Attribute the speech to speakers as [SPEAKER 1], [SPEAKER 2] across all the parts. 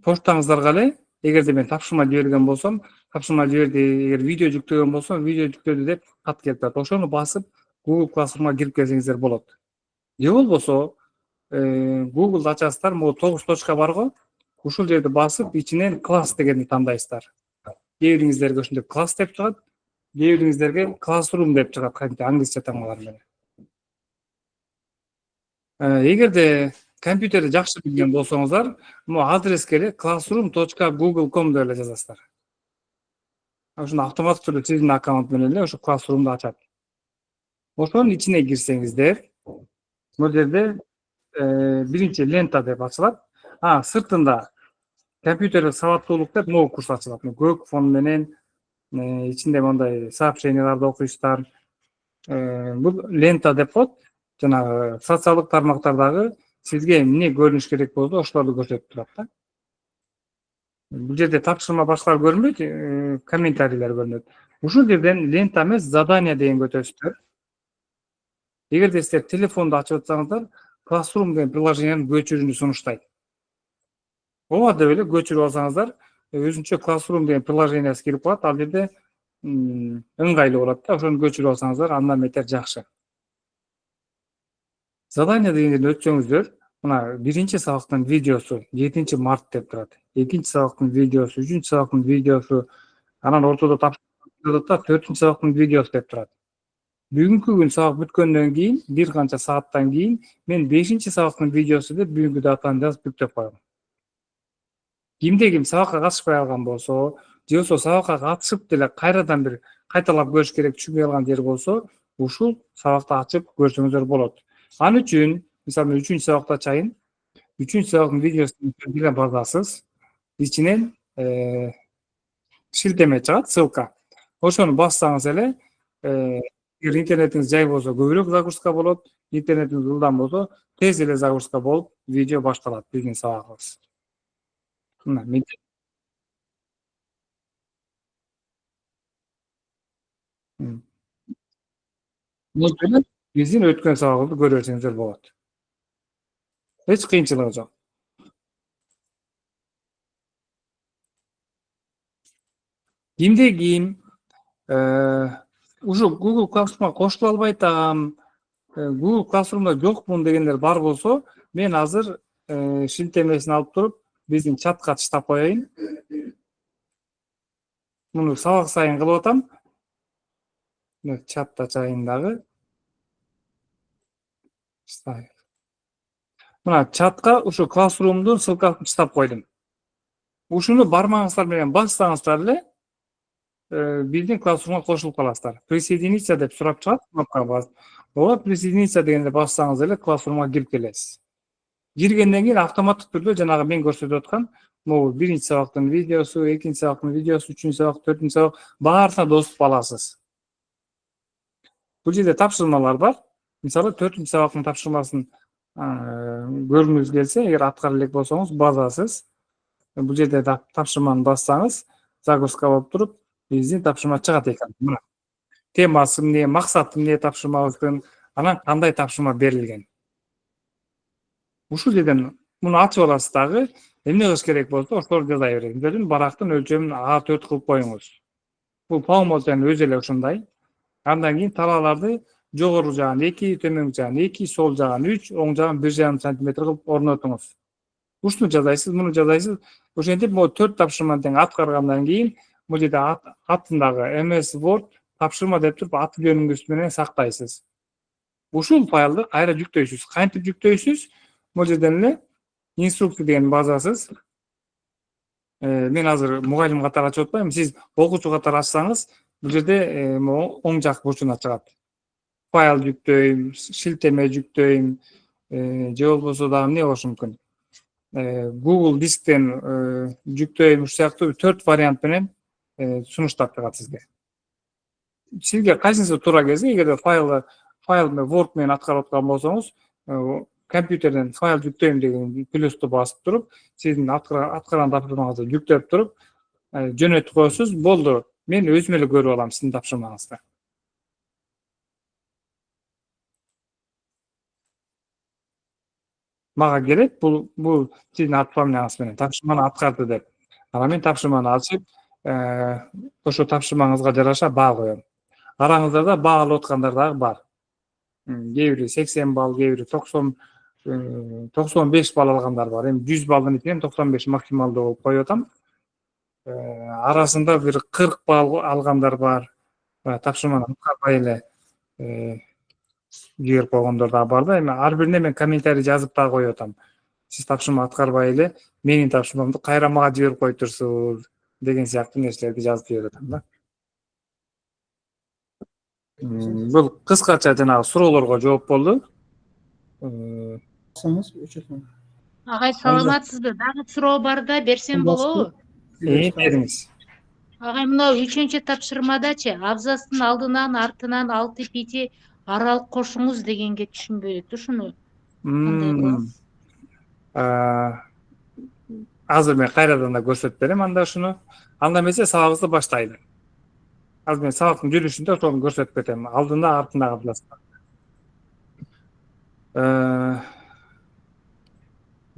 [SPEAKER 1] Почтаңыздарга эле эгерде мен тапшырма жиберген болсом, тапшырма жиберди, эгер видео жүктөгөн болсом, видео жүктөдү деп кат келип турат. Ошону басып Google Classroom'a кирип келсеңиздер болот. Же болбосо Google'ду ачасыздар, могу 9 точка бар го. Ушул жерди басып, ичинен класс дегенди тандайсыздар. Кээ бириңиздерге ушундай класс деп чыгат, кээ бириңиздерге Classroom деп чыгат, кантип англисче таңбалар менен. Эгерде компьютерди жакшы билген болсоңуздар, могу адреске эле classroom.google.com деп эле жазасыздар. Ошондо автоматтык түрдө сиздин аккаунт менен эле ошо Classroom'ду ачат. Ошонун ичине кирсеңиздер, бул жерде биринчи лента деп ачылат. Сыртында компьютерлик сабаттуулук деп могу курс ачылат. Көк фон менен ичинде мондай сообщенияларды окуйсуздар. Бул лента деп коет. Жанагы социалдык тармактардагы сизге эмне көрүнүш керек болсо, ошолорду көрсөтүп турат да. Бул жерде тапшырма башкалар көрүнбөйт, комментарийлер көрүнөт. Ушул жерден лента эмес, задание деген өтөсүздөр. Эгерде сиздер телефонду ачып атсаңыздар, Classroom деген приложениянын көчүрүүнү сунуштайт. Ооба деп эле көчүрүп алсаңыздар, өзүнчө Classroom деген приложениясы кирип калат. Ал жерде ыңгайлуу болот да. Ошону көчүрүп алсаңыздар, андан бетер жакшы. Задание дегенден өтсөңүздөр, мына биринчи сабактын видеосу 7 март деп турат. Экинчи сабактын видеосу, үчүнчү сабактын видеосу, анан ортодо тапшырма 4 сабактын видеосу деп турат. Бүгүнкү күн сабак бүткөндөн кийин, бир канча сааттан кийин мен 5 сабактын видеосу деп бүгүнкү датаны жазып бүктөп коём. Кимде ким сабакка катышпай алган болсо, же болбосо сабакка катышып деле кайрадан бир кайталап көрүш керек түшүнбөй калган жер болсо, ушул сабакты ачып көрсөңүздөр болот. Ал үчүн, мисалы 3 сабакта чайын, 3 сабактын видеосун деле базасыз, ичинен шилтеме чыгат, ссылка. Ошону бассаңыз эле, эгер интернетиңиз жай болсо көбүрөөк загрузка болот, интернетиңиз ылдам болсо тез эле загрузка болуп, видео башталат биздин сабагыбыз. Мына биздин өткөн сабагыбызды көрө берсеңиздер болот. Эч кыйынчылыгы жок. Кимде ким ушу Google Classroom'a кошула албай атам, Google Classroom'да жокмун дегендер бар болсо, мен азыр шилтемесин алып туруп, биздин чатка таштап коеюн. Муну сабак сайын кылып атам. Чатта чайын дагы. Мына чатка ушу Classroom'дун ссылкасын таштап койдум. Ушуну бармагыңыздар менен бассаңыздар эле, биздин Classroom'га кошулуп каласыздар. Присоединиться деп сурап чыгат, кнопкага басып. Ооба, присоединиться дегенде бассаңыз эле Classroom'га кирип келесиз. Киргенден кийин автоматтык түрдө жанагы мен көрсөтүп аткан могу биринчи сабактын видеосу, экинчи сабактын видеосу, үчүнчү сабак, төртүнчү сабак баарына доступ аласыз. Бул жерде тапшырмалар бар. Мисалы 4 сабактын тапшырмасын көргүңүз келсе, эгер аткара элек болсоңуз базасыз. Бул жерде тапшырманы бассаңыз, загрузка болуп туруп, биздин тапшырма чыгат экран. Мына темасы эмне, максаты эмне тапшырмабыздын, анан кандай тапшырма берилген. Ушул жерден муну ачып аласыз дагы, эмне кылыш керек болсо ошолорду жаза бересиз. Мисалы барактын өлчөмүн A4 кылып коюңуз. Бул по умолчанию өзү эле ушундай. Андан кийин талааларды жогору жагын 2, төмөнкү жагын 2, сол жагын 3, оң жагын 1,5 см кылып орнотуңуз. Ушуну жазайсыз, муну жазайсыз. Ошентип могу 4 тапшырманы тең аткаргандан кийин бул жерде атындагы MS Word тапшырма деп туруп аты жөнүңүз менен сактайсыз. Ушул файлды кайра жүктөйсүз. Кантип жүктөйсүз? Бул жерден эле инструкция деген базасыз. Мен азыр мугалим катары ачып атпайм. Сиз окуучу катары ачсаңыз, бул жерде оң жак бурчуна чыгат. Файл жүктөйм, шилтеме жүктөйм, же болбосо дагы эмне болушу мүмкүн? Google дисктен жүктөйм, ушул сыяктуу 4 вариант менен сунуштап турат сизге. Сизге кайсысы туура келсе, эгерде файл Word менен аткарып аткан болсоңуз, компьютерден файл жүктөйм деген плюсту басып туруп, сиздин аткарган тапшырмаңызды жүктөп туруп, жөнөтүп коесуз, болду. Мен өзүм эле көрүп алам сиздин тапшырмаңызды. мага келет, бул сиздин ат фамилияңыз менен тапшырманы аткарды деп. Анан мен тапшырманы ачып, ошо тапшырмаңызга жараша баа коём. Араңыздарда баа алып аткандар дагы бар. Кээ бири 80 балл, кээ бири 95 балл алгандар бар. Эми 100 баллдын ичинен 95 максималдуу болуп коюп атам. Арасында бир 40 балл алгандар бар. Тапшырманы аткарбай эле жиберип койгондор дагы бар да. Эми ар бирине мен комментарий жазып дагы коюп атам. Сиз тапшырма аткарбай эле менин тапшырмамды кайра мага жиберип коюптурсуз деген сыяктуу нерселерди жазып жиберип атам да. Бул кыскача жанагы суроолорго жооп болду.
[SPEAKER 2] Агай саламатсызбы? Дагы суроо бар да, берсем болобу?
[SPEAKER 1] Бериңиз.
[SPEAKER 2] Агай, мына 3-чү тапшырмадачы абзацтын алдынан артынан 6 пити аралык кошуңуз дегенге түшүнбөдүк. Ушуну кандай кылабыз?
[SPEAKER 1] Азыр мен кайрадан да көрсөтүп берем анда ушуну. Анда эмесе сабагыбызды баштайлы. Азыр мен сабактын жүрүшүндө ошону көрсөтүп кетем. Алдында артындагы абзацта.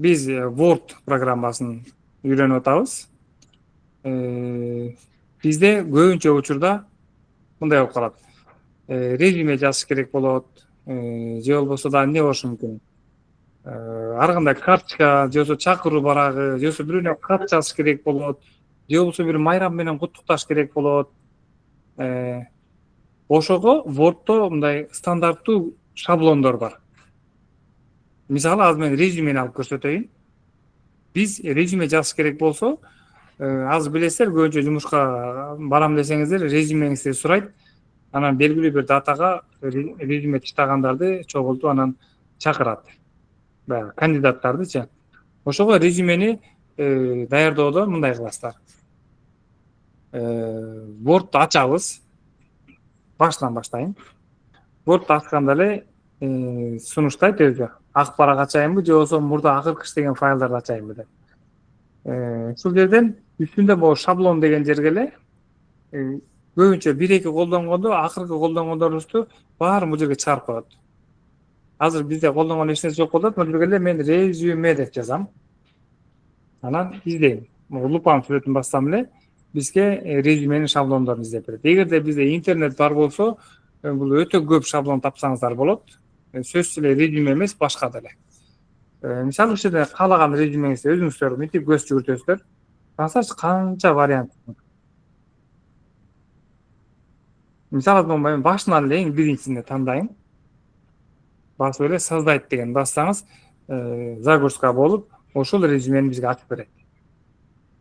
[SPEAKER 1] Биз Word программасын үйрөнүп атабыз. Бизде көбүнчө учурда мындай болуп калат. Резюме жазыш керек болот, же болбосо да эмне болушу мүмкүн? Ар кандай карточка, же болбосо чакыруу барагы, же болбосо бирөөнө кат жазыш керек болот, же болбосо бир майрам менен куттукташ керек болот. Ошого Word'то мындай стандарттуу шаблондор бар. Мисалы, азыр мен резюмени алып көрсөтөйүн. Биз резюме жазыш керек болсо, азыр билесиздер, көбүнчө жумушка барам десеңиздер, резюмеңизди сурайт. Анан белгилүү бир датага резюме таштагандарды чогултуп анан чакырат. Баягы кандидаттардычы. Ошого резюмени даярдоодо мындай кыласыздар. Word'ду ачабыз. Баштан баштайын. Word'ду ачканда эле сунуштайт өзү. Ак барак ачайынбы, же болбосо мурда акыркы деген файлдарды ачайынбы деп. Ушул жерден үстүндө могу шаблон деген жерге эле көбүнчө 1-2 колдонгондо акыркы колдонгондорубузду баарын бул жерге чыгарып коет. Азыр бизде колдонгон эч нерсе жок болот. Бул жерге эле мен резюме деп жазам. Анан издейм. Лупанын сүрөтүн бассам эле бизге резюменин шаблондорун издеп берет. Эгерде бизде интернет бар болсо, бул өтө көп шаблон тапсаңыздар болот. Сөзсүз эле резюме эмес, башка деле. Мисалы, ушул жерде каалаган резюмеңизди өзүңүздөр мынтип көз жүгүртөсүздөр. Карасаңыз канча вариант. Мисалы, мен башынан эле эң биринчисине тандайм. Басып эле создать деген бассаңыз, загрузка болуп, ошол резюмени бизге ачып берет.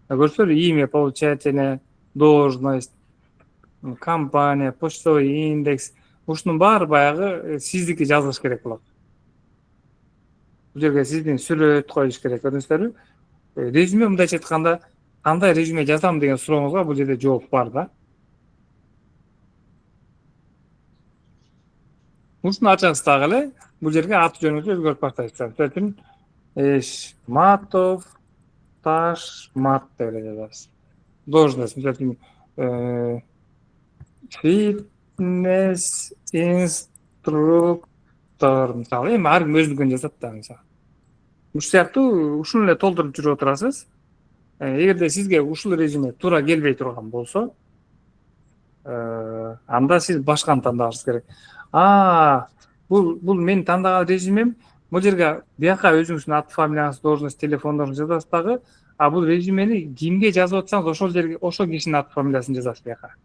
[SPEAKER 1] Көрсөтөр, имя получателя, должность, компания, почтовый индекс. Ушунун баары баягы сиздики жазылыш керек болот. Бул жерге сиздин сүрөт коюш керек, көрдүңүздөрбү? Резюме мындайча айтканда, кандай резюме жазам деген сурооңузга бул жерде жооп бар да. Ушуну ачасыз дагы эле, бул жерге аты жөнүңүздү өзгөртүп баштайсыздар. Мисалы үчүн Матов Ташмат деп эле жазасыз. Должность, мисалы үчүн фитнес инструктор, мисалы, эми ар ким өзүнүкүн жазат да, мисалы. Ушул сыяктуу ушуну эле толтуруп жүрүп отурасыз. Эгерде сизге ушул резюме туура келбей турган болсо, анда сиз башканы тандашыңыз керек. Бул менин тандаган резюмем. Бул жерге бияка өзүңүздүн ат фамилияңыз, должность, телефондорун жазасыз дагы. Бул резюмени кимге жазып атсаңыз, ошол жерге ошол кишинин ат фамилиясын жазасыз бияка.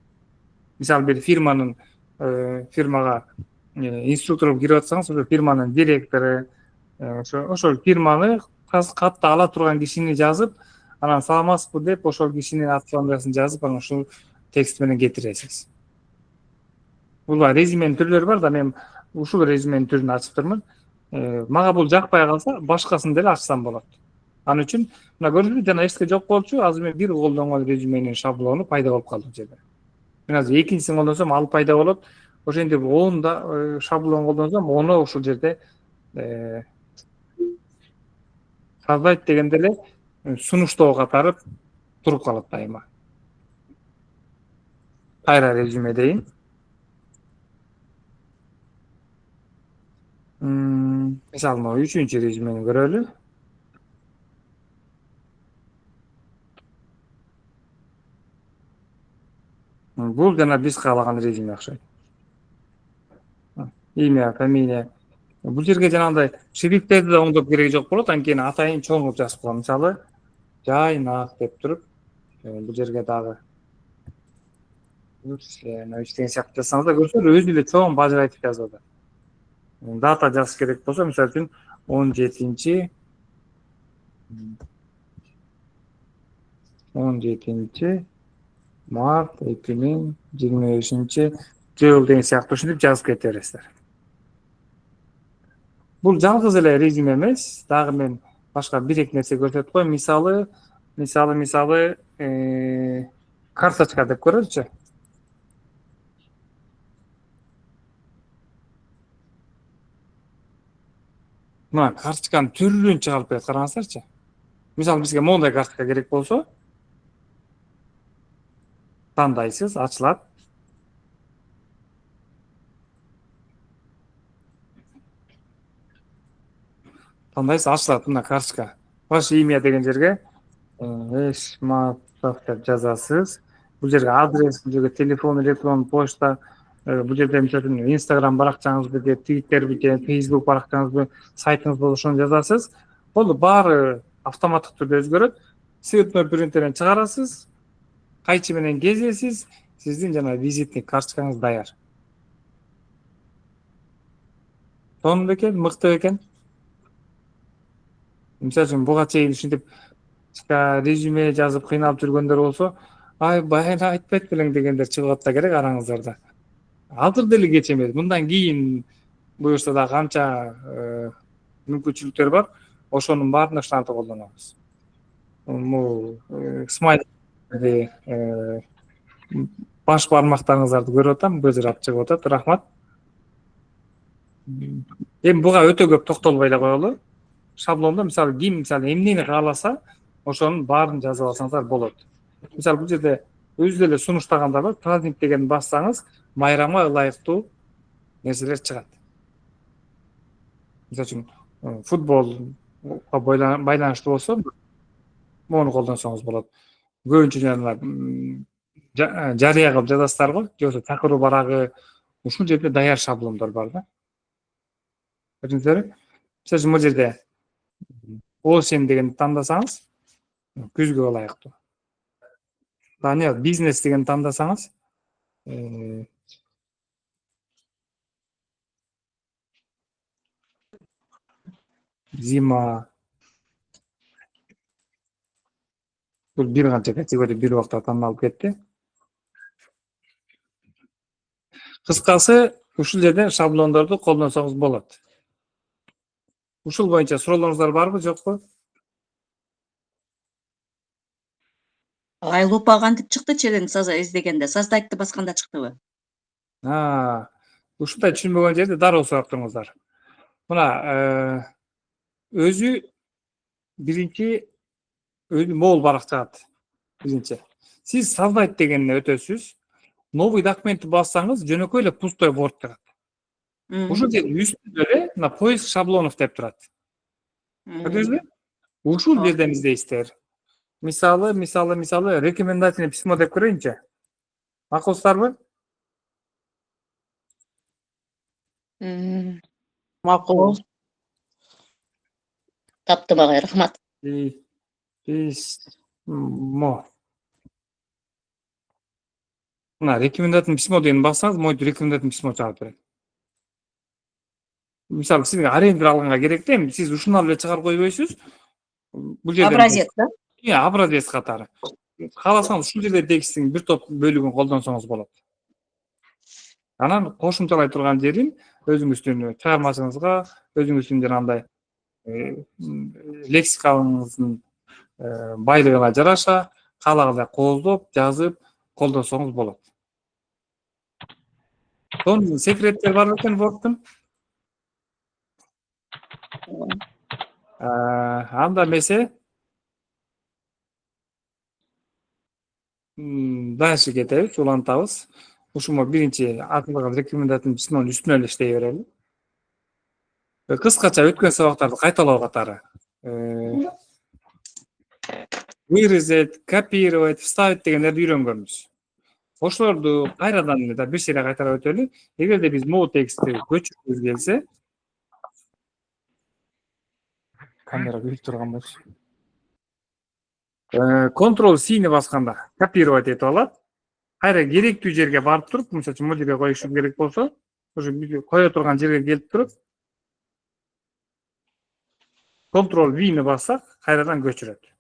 [SPEAKER 1] Мисалы, бир фирмага инструктор болуп кирип атсаңыз, ошо фирманын директору, ошол фирманы катта ала турган кишини жазып, анан саламатсызбы деп ошол кишинин ат фамилиясын жазып, анан ушул текст менен кетиресиз. Бул резюменин түрлөрү бар да, мен ушул резюменин түрүн ачып турмун. Мага бул жакпай калса, башкасын деле ачсам болот. Ал үчүн мына көрдүңүзбү, жана эч нерсе жок болчу. Азыр мен бир колдонгон резюменин шаблону пайда болуп калды бул жерде. Мен азыр экинчисин колдонсом, ал пайда болот. Ошентип 10 да шаблон колдонсом, оны ушул жерде создать дегенде эле сунуштоо катары туруп калат дайыма. Кайра резюме дейин. Мисалы, могу үчүнчү резюмени көрөлү. Бул жана биз каалаган резюме окшойт. Имя, фамилия. Бул жерге жанагындай шрифттерди да оңдоп кереги жок болот. Анткени атайын чоң кылып жазып койгон. Мисалы, жайнак деп туруп, бул жерге дагы деген сыяктуу жазсаңыз да көрсөтөр, өзү эле чоң бажырайтып жазып атат. Дата жазыш керек болсо, мисалы үчүн 17 март 2025-жыл деген сыяктуу ушинтип жазып кете бересиздер. Бул жалгыз эле резюме эмес, дагы мен башка бир-эки нерсе көрсөтүп коеюн. Мисалы, карточка деп көрөлүчү. Мына карточканын түрүн чыгарып берет, караңыздарчы. Мисалы бизге моундай карточка керек болсо, тандайсыз, ачылат. Тандайсыз, ачылат мына карточка. Ваше имя деген жерге Эшматов деп жазасыз. Бул жерге адрес, бул жерге телефон, электрон почта, бул жерде мисалы Instagram баракчаңызды же Twitterби же Facebook баракчаңызды, сайтыңыз болсо ошону жазасыз. Болду, баары автоматтык түрдө өзгөрөт. Цветной принтерден чыгарасыз, кайчы менен кезесиз, сиздин жана визитный карточкаңыз даяр. Сонун бекен, мыкты бекен. Мисалы үчүн буга чейин ушинтип резюме жазып кыйналып жүргөндөр болсо, ай баягы айтпайт белең дегендер чыгып атса керек араңыздарда. Азыр деле кеч эмес. Мындан кийин буюрса да канча мүмкүнчүлүктөр бар, ошонун баарын ошентип колдонобуз. Бул смайлди баш бармактарыңыздарды көрүп атам, көзүрап чыгып атат. Рахмат. Эми буга өтө көп токтолбой эле коелу. Шаблондо мисалы ким эмнени кааласа, ошонун баарын жазып алсаңыздар болот. Мисалы бул жерде өзү деле сунуштагандар бар. Праздник деген бассаңыз, майрамга ылайыктуу нерселер чыгат. Мисалы үчүн футболго байланыштуу болсо, мону колдонсоңуз болот. Көбүнчө жана жарыя кылып жазасыздар го, же болбосо чакыруу барагы, ушул жерде даяр шаблондор бар да. Көрдүңүздөрбү? Мисалы үчүн бул жерде осень дегенди тандасаңыз, күзгө ылайыктуу. Бизнес деген тандасаңыз, зима. Бул бир канча категория бир убакта тандалып кетти. Кыскасы, ушул жерде шаблондорду колдонсоңуз болот. Ушул боюнча суроолоруңуздар барбы, жокпу?
[SPEAKER 3] Айлупа кантип чыкты челең издегенде? Создательді басканда чыктыбы?
[SPEAKER 1] Ушундай түшүнбөгөн жерде дароо сурап туруңуздар. Мына өзү биринчи моул баракчат. Биринчи. Сиз создать дегенне өтөсүз. Новый документти бассаңыз, жөнөкөй эле пустой борт чыгат. Ушул жерде үстүндө эле мына поиск шаблонов деп турат. Көрдүңүзбү? Ушул жерден издейсиздер. Мисалы, рекомендательное письмо деп көрөйүнчү. Макулсуздарбы?
[SPEAKER 3] Макул. Таптым агай, рахмат.
[SPEAKER 1] Письмо. Мына рекомендательное письмо деген бассаңыз, мойту рекомендательное письмо чыгып берет. Мисалы, сизге арендер алганга керек да, сиз ушуну алып эле чыгарып койбойсуз. Бул жерде
[SPEAKER 3] Образец да?
[SPEAKER 1] Образец катары. Кааласаңыз ушул жерде текстин бир топ бөлүгүн колдонсоңуз болот. Анан кошумчалай турган жерин өзүңүздүн чыгармачыңызга, өзүңүздүн жанагындай лексикаларыңыздын байлыгына жараша каалагандай кооздоп, жазып колдонсоңуз болот. Сонун секреттер бар экен Word'тун. Анда эмесе дальше кетебиз, улантабыз. Ушумо биринчи атылган рекомендательный письмонун үстүнө эле иштей берели. Кыскача өткөн сабактарды кайталоо катары. Вырезать, копировать, вставить дегендерди үйрөнгөнбүз. Ошолорду кайрадан да бир серия кайтарып өтөлү. Эгерде биз могу текстти көчүргүбүз келсе, камера күлүп турган болчу. Ctrl+C басканда копировать этип алат. Кайра керектүү жерге барып туруп, мисалы үчүн могу жерге коюшум керек болсо, ошо кое турган жерге келип туруп, Ctrl+V бассак, кайрадан көчүрөт.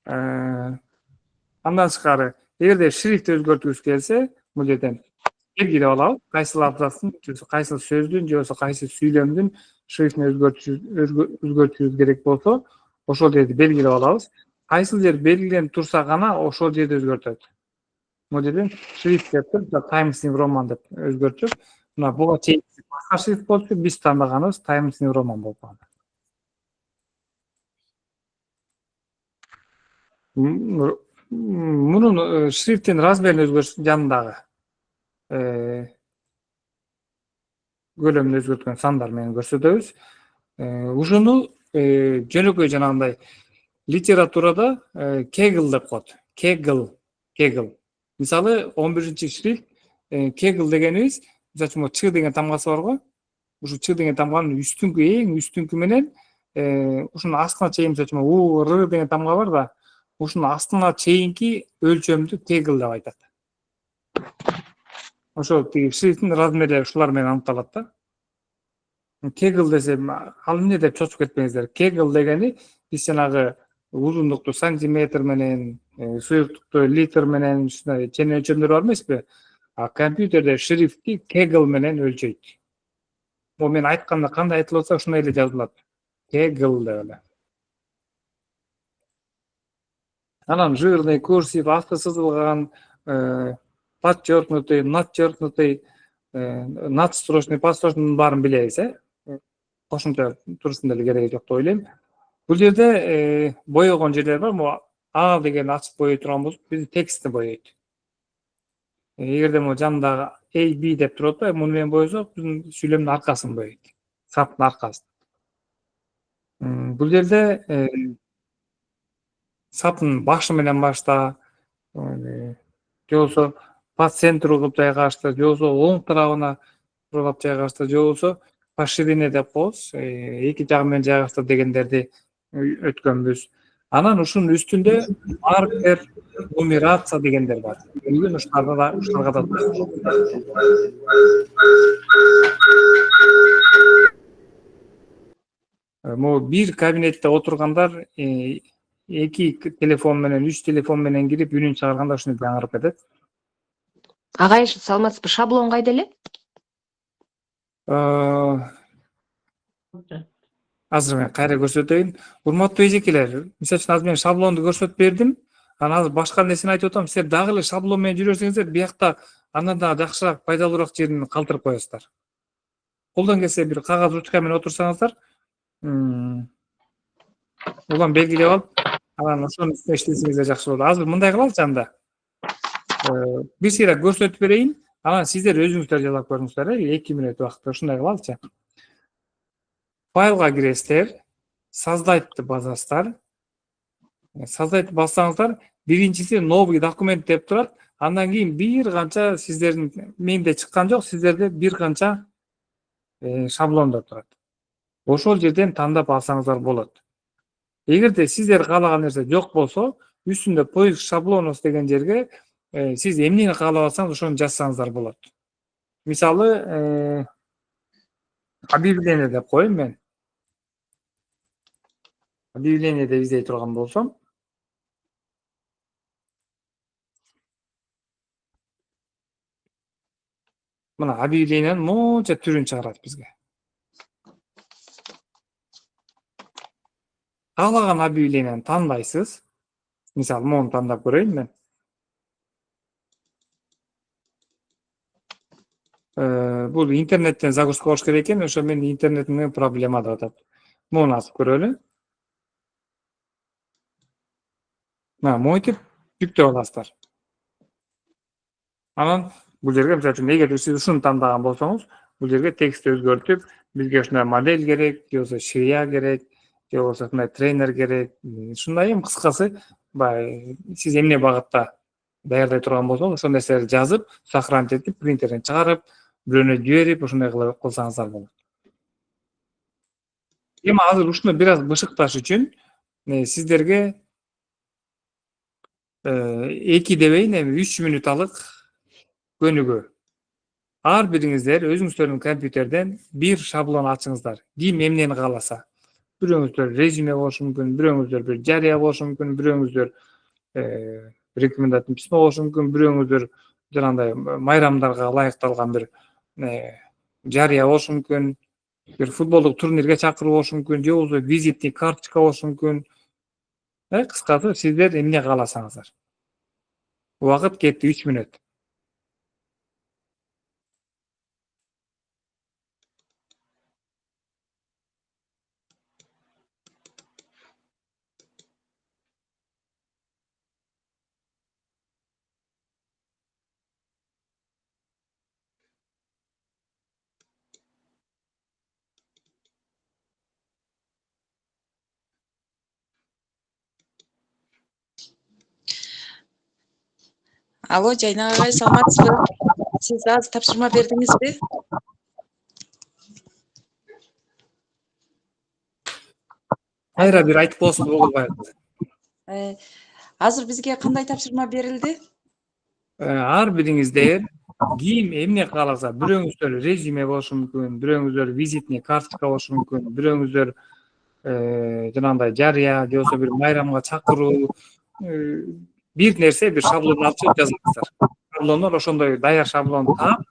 [SPEAKER 1] Андан тышкары, эгерде шрифт өзгөртүүбүз келсе, бул жерден белгилеп алабыз, кайсыл абзацтын, кайсыл сөздүн же болбосо кайсы сүйлөмдүн шрифтин өзгөртүүбүз керек болсо, ошол жерди белгилеп алабыз. Кайсыл жер белгиленип турса гана ошол жерди өзгөртөт. Бул жерден шрифт деп туруп, Times New Roman деп өзгөртүп, мына буга чейин башка шрифт болчу, биз тандаганыбыз Times New Roman болуп калды. Мунун шрифттин размерин өзгөртүш жанындагы көлөмүн өзгөрткөн сандар менен көрсөтөбүз. Ушуну жөнөкөй жанагындай литературада Kegel деп коет. Kegel. Мисалы 11-чи шрифт Kegel дегенибиз, мисалы үчүн Ч деген тамгасы бар го. Ушу Ч деген тамганын эң үстүнкү менен ушунун астына чейин, мисалы үчүн У, Р деген тамга бар да, ушунун астына чейинки өлчөмдү Kegel деп айтат. Ошол тиги шрифттин размери ушулар менен аныкталат да. Kegel десем, ал эмне деп чочуп кетпеңиздер. Kegel дегени биз жанагы узундукту сантиметр менен, суюктукту литр менен чен өлчөмдөр бар эмеспи? А компьютерде шрифтти Kegel менен өлчөйт. Бул мен айтканда кандай айтылып атса, ушундай эле жазылат. Kegel деп эле. Анан жирный, курсив, асты сызылган, подчеркнутый, надчеркнутый, надстрочный, подстрочный баарын билебиз, кошумча турусунда эле кереги жок деп ойлойм. Бул жерде боёгон жерлер бар. Могу А деген ачып боёй турган болсо, биз текстти боёйт. Эгерде могу жанындагы A, B деп турат, муну менен боесок, биздин сүйлөмдүн аркасын боёйт. Саптын аркасын. Бул жерде саптын башы менен башта, же болбосо по центру кылып жайгашты, же болбосо оң тарабына курлап жайгашты, же болбосо по ширине деп коебуз, эки жагы менен жайгаштыр дегендерди өткөнбүз. Анан ушунун үстүндө маркер, нумерация дегендер бар. Бүгүн ушуларга да могу бир кабинетте отургандар эки телефон менен, 3 телефон менен кирип үнүн чыгарганда ушуну жаңырып кетет.
[SPEAKER 4] Агай, саламатсызбы? Шаблон кайда эле?
[SPEAKER 1] Азыр мен кайра көрсөтөйүн. Урматтуу эжекелер, мисалы үчүн азыр мен шаблонду көрсөтүп бердим. Анан азыр башка нерсени айтып атам. Силер дагы эле шаблон менен жүрөсөңүздөр, биякта андан да жакшыраак, пайдалуураак жерин калтырып коесуздар. Колдон келсе бир кагаз ручка менен отурсаңыздар, улам белгилеп алып, анан ошонун үстүнө иштесеңиздер жакшы болот. Азыр мындай кылалычы анда. Бир сыйра көрсөтүп берейин, анан сиздер өзүңүздөр жасап көрүңүздөр, 2 мүнөт убакытта ушундай кылалычы. Файлга киресиздер, создайтты басасыздар. Создайтты бассаңыздар, биринчиси новый документ деп турат. Андан кийин бир канча сиздердин менде чыккан жок, сиздерде бир канча шаблондор турат. Ошол жерден тандап алсаңыздар болот. Эгерде сиздер каалаган нерсе жок болсо, үстүндө поиск шаблонов деген жерге сиз эмнени каалап атсаңыз ошону жазсаңыздар болот. Мисалы, объявление деп коеюн мен. Объявление деп издей турган болсом, мына объявлениянын монча түрүн чыгарат бизге. Каалаган объявленияны тандайсыз. Мисалы, мону тандап көрөйүн мен. Бул интернеттен загрузка болуш керек экен, ошо мен интернетимде проблема деп атат. Муну асып көрөлү. Мына монтип жүктөп аласыздар. Анан бул жерге мисалы үчүн эгер сиз ушуну тандаган болсоңуз, бул жерге текстти өзгөртүп, бизге ушундай модель керек, же болбосо швея керек, же болбосо ушундай тренер керек. Ушундай эми кыскасы, баягы сиз эмне багытта даярдай турган болсоңуз, ошол нерселерди жазып, сохранить этип, принтерден чыгарып, бирөөнө жиберип, ошондой кылсаңыздар болот. Эми азыр ушуну бир аз бышыкташ үчүн сиздерге 2 дебейин, эми 3 минуталык көнүгүү. Ар бириңиздер өзүңүздөрдүн компьютерден бир шаблон ачыңыздар. Ким эмнени кааласа. Бирөөңүздөр резюме болушу мүмкүн, бирөөңүздөр бир жарыя болушу мүмкүн, бирөөңүздөр рекомендательный письмо болушу мүмкүн, бирөөңүздөр жанагындай майрамдарга ылайыкталган бир жарыя болушу мүмкүн, бир футболдук турнирге чакыруу болушу мүмкүн, же болбосо визитный карточка болушу мүмкүн. Кыскасы сиздер эмне кааласаңыздар. Убакыт кетти 3 мүнөт.
[SPEAKER 3] Алло, Жайнак агай, саламатсызбы? Сиз азыр тапшырма бердиңизби?
[SPEAKER 1] Кайра бир айтып коесуңуз угулбай.
[SPEAKER 3] Азыр бизге кандай тапшырма берилди?
[SPEAKER 1] Ар бириңиздер ким эмне кааласа, бирөөңүздөр резюме болушу мүмкүн, бирөөңүздөр визитный карточка болушу мүмкүн, бирөөңүздөр жанагындай жарыя, же болбосо бир майрамга чакыруу, бир нерсе, бир шаблон ачып жазасыздар. Шаблондор ошондой даяр шаблон таап,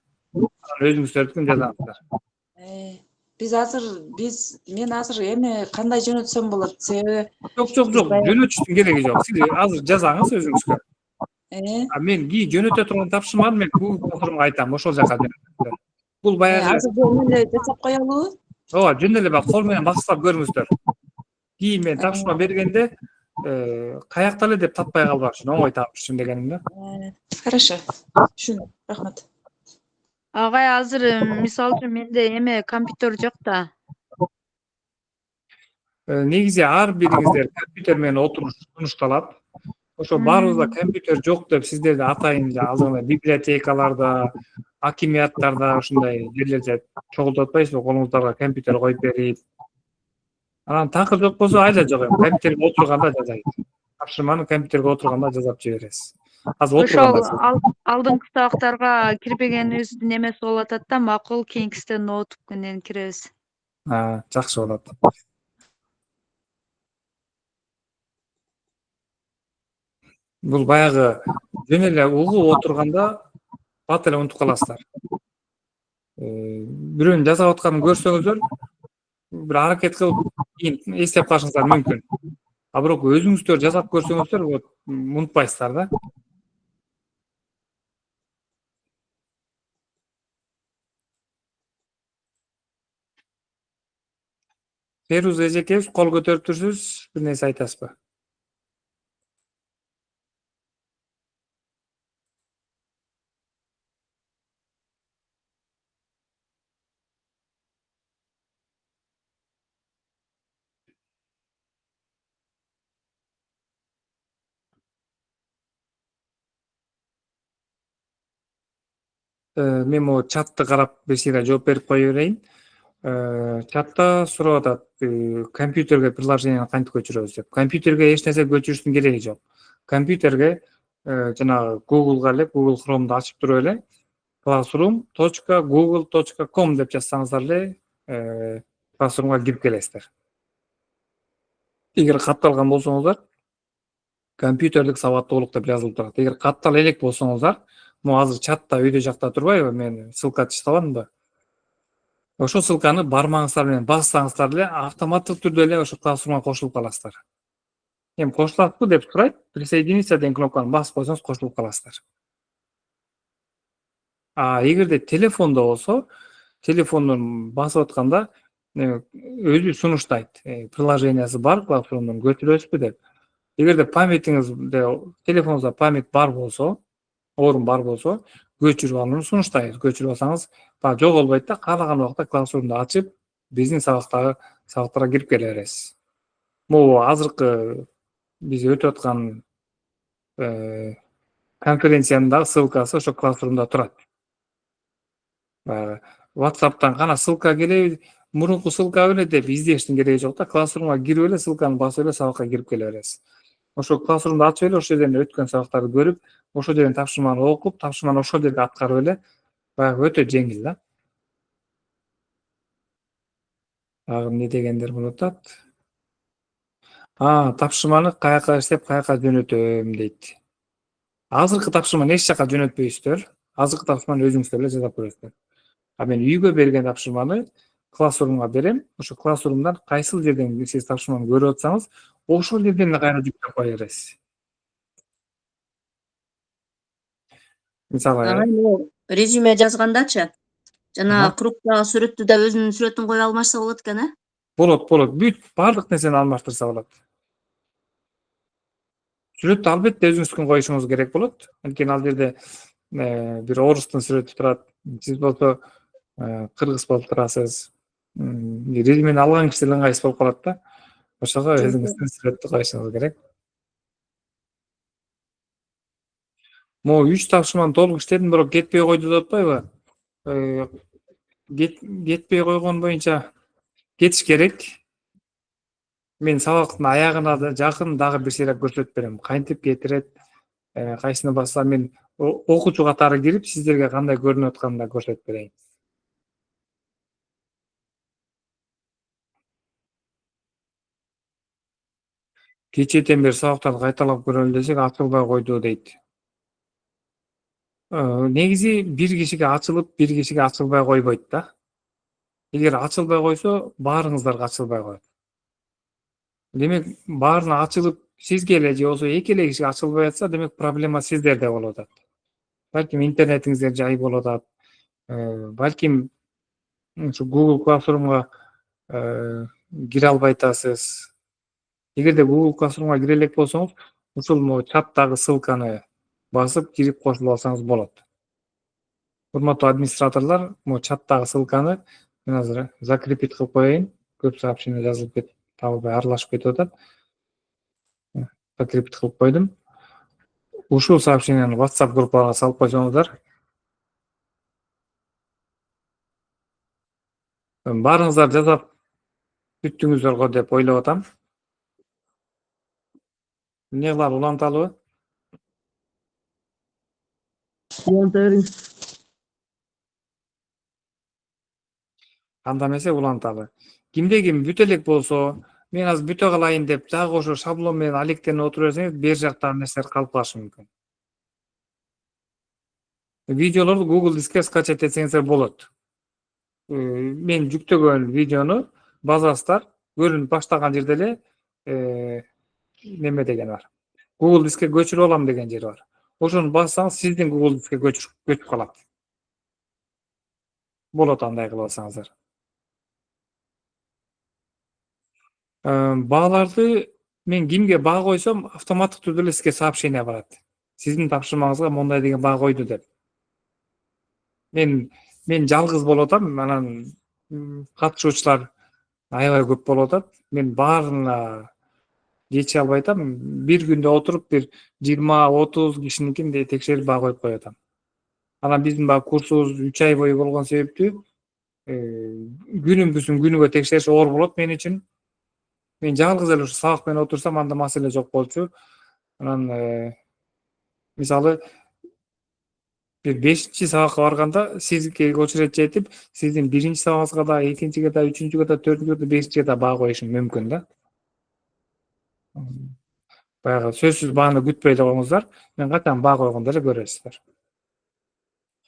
[SPEAKER 1] өзүңүздөрдүкүн жазасыздар.
[SPEAKER 3] Мен азыр эми кандай жөнөтсөм болот? Себеби
[SPEAKER 1] Жок, жөнөтүштүн кереги жок. Сиз азыр жазаңыз өзүңүзгө. Мен жөнөтө турган тапшырманы мен Google Chrome айтам, ошол жака жөнөтүңүздөр. Бул баягы
[SPEAKER 3] азыр жөн эле жасап коелубу?
[SPEAKER 1] ооба, жөн эле баягы кол менен башкылап көрүңүздөр. Мен тапшырма бергенде каякта эле деп таппай калбаш үчүн, оңой таап үчүн дегеним да.
[SPEAKER 3] Хорошо. Түшүндүм. Рахмат.
[SPEAKER 2] Агай, азыр мисалы үчүн менде эме компьютер жок да.
[SPEAKER 1] Негизи ар бириңиздер компьютер менен отуруш сунушталат. Ошо баарыбызда компьютер жок деп сиздерди атайын алдыңда библиотекаларда, акимияттарда ушундай жерлерде чогултуп атпайсызбы, колуңуздарга компьютер коюп берип. Анан такыр жок болсо айла жок эми компьютерге отурганда жазайт. Тапшырманы компьютерге отурганда жазап жибересиз. Азыр
[SPEAKER 2] Ошол
[SPEAKER 1] отурганда.
[SPEAKER 2] алдыңкы сабактарга кирбегенибиздин эмеси болуп атат да, макул, кийинкисинде ноут менен киребиз.
[SPEAKER 1] Жакшы болот. Бул баягы жөн эле угуп отурганда бат эле унутуп каласыздар. Бирөөнүн жасап атканын көрсөңүздөр, бир аракет кылып кийин эстеп калышыңыздар мүмкүн. А бирок өзүңүздөр жасап көрсөңүздөр, унутпайсыздар да. Ферuz эжекебиз кол көтөрүп турсуз, бир нерсе айтасызбы? Мен могу чатты карап бир сыйра жооп берип кое берейин. Чатта сурап атат, компьютерге приложениени кантип көчүрөбүз деп. Компьютерге эч нерсе көчүрүштүн кереги жок. Компьютерге жанагы Google'га эле, Google Chrome'ду ачып туруп эле classroom.google.com деп жазсаңыздар эле Classroom'га кирип келесиздер. Эгер катталган болсоңуздар, компьютерлик сабаттуулук деп жазылып турат. Эгер каттала элек болсоңуздар, могу азыр чатта үйдө жакта турбайбы, мен ссылка таштабадымбы? Ошол ссылканы бармаңыздар менен бассаңыздар эле автоматтык түрдө эле ошо Classroom'га кошулуп каласыздар. Эми кошуласызбы деп сурайт, присоединиться деген кнопканы басып койсоңуз кошулуп каласыздар. Эгерде телефондо болсо, телефондон басып атканда өзү сунуштайт. Приложениясы бар, Classroom'дун көчүрөсүзбү деп. Эгерде памятиңизде, телефонуңузда память бар болсо, орун бар болсо, көчүрүп алууну сунуштайбыз. Көчүрүп алсаңыз, баягы жоголбойт да, каалаган убакта классрумду ачып, биздин сабактарга кирип келе бересиз. Могу азыркы биз өтүп аткан конференциянын дагы ссылкасы ошо классрумда турат. Баягы WhatsApp'тан кана ссылка келеби, мурунку ссылка беле деп издештин кереги жок да, классрумга кирип эле ссылканы басып эле сабакка кирип келе бересиз. Ошо классрумду ачып эле ошол жерден өткөн сабактарды көрүп, ошол жерден тапшырманы окуп, тапшырманы ошол жерде аткарып эле баягы өтө жеңил да. Дагы эмне дегендер болуп атат? Тапшырманы каяка иштеп, каяка жөнөтөм дейт. Азыркы тапшырманы эч жака жөнөтпөйсүздөр. Азыркы тапшырманы өзүңүздөр эле жасап көрөсүздөр. Мен үйгө берген тапшырманы классрумга берем. Ошо классрумдан кайсыл жерден сиз тапшырманы көрүп атсаңыз, ошол жерден кайра жүктөп кое бересиз. Мисалы,
[SPEAKER 5] резюме жазгандачы, жана кругтагы сүрөттү да өзүнүн сүрөтүн коюп алмашса болот экен, э?
[SPEAKER 1] болот. Бүт баардык нерсени алмаштырса болот. Сүрөттү албетте өзүңүздүн коюшуңуз керек болот. Анткени ал жерде бир орустун сүрөтү турат. Сиз болсо кыргыз болуп турасыз. Резюмени алган киши деле ыңгайсыз болуп калат да. Ошого өзүңүздүн сүрөттү коюшуңуз керек. Могу 3 тапшырманы толук иштедим, бирок кетпей койду деп атпайбы? Кетпей койгон боюнча кетиш керек. Мен сабактын аягына да жакын дагы бир сейрак көрсөтүп берем. Кантип кетирет, кайсыны басса мен окуучу катары кирип, сиздерге кандай көрүнүп атканын да көрсөтүп берейин. Кечээден бери сабактарды кайталап көрөлү десек, ачылбай койду дейт. Негизи бир кишиге ачылып, бир кишиге ачылбай койбойт да. Эгер ачылбай койсо, баарыңыздарга ачылбай коет. Демек, баарына ачылып, сизге эле же болбосо эки эле кишиге ачылбай атса, демек проблема сиздерде болуп атат. Балким интернетиңизде жай болуп атат. Балким ушу Google Classroom'га кире албай атасыз. Эгерде Google Classroom'га кире элек болсоңуз, ушул могу чаттагы ссылканы басып кирип кошулуп алсаңыз болот. Урматтуу администраторлор, могу чаттагы ссылканы мен азыр закрепить кылып коеюн. Көп сообщение жазылып кетип, табылбай аралашып кетип атат. Закрепить кылып койдум. Ушул сообщениени WhatsApp группага салып койсоңуздар, баарыңыздар жазап бүттүңүздөр го деп ойлоп атам. Эмне кылалы, уланталыбы? Анда эмесе уланталы. Кимде ким бүтө элек болсо, мен азыр бүтө калайын деп, дагы ошо шаблон менен алектенип отура берсеңиз, бер жактагы нерселер калып калышы мүмкүн. Видеолорду Google Дискке скачать этсеңиздер болот. Мен жүктөгөн видеону базасыздар, көрүнүп баштаган жерде эле неме деген бар. Google Дискке көчүрүп алам деген жери бар. Ошону бассаңыз, сиздин Google Дискке көчүп калат. Болот андай кылып алсаңыздар. Бааларды мен кимге баа койсом, автоматтык түрдө эле сизге сообщение барат. Сиздин тапшырмаңызга мондай деген баа койду деп. Мен жалгыз болуп атам, анан катышуучулар аябай көп болуп атат. Мен баарына жетише албай атам. Бир күндө отуруп бир 20-30 кишиникин текшерип баа коюп коюп атам. Анан биздин баягы курсубуз 3 ай бою болгон себептүү күнүмбүзүн күнүгө текшериш оор болот мен үчүн. Мен жалгыз эле ушу сабак менен отурсам, анда маселе жок болчу. Анан мисалы бир 5-чи сабакка барганда сизге очередь жетип, сиздин 1-чи сабагыңызга да, 2-чиге да, 3-чүгө да, 4-чүгө да, 5-чиге да баа коюшум мүмкүн да. Баягы сөзсүз бааны күтпөй эле коюңуздар. Мен качан баа койгондо эле көрөсүздөр.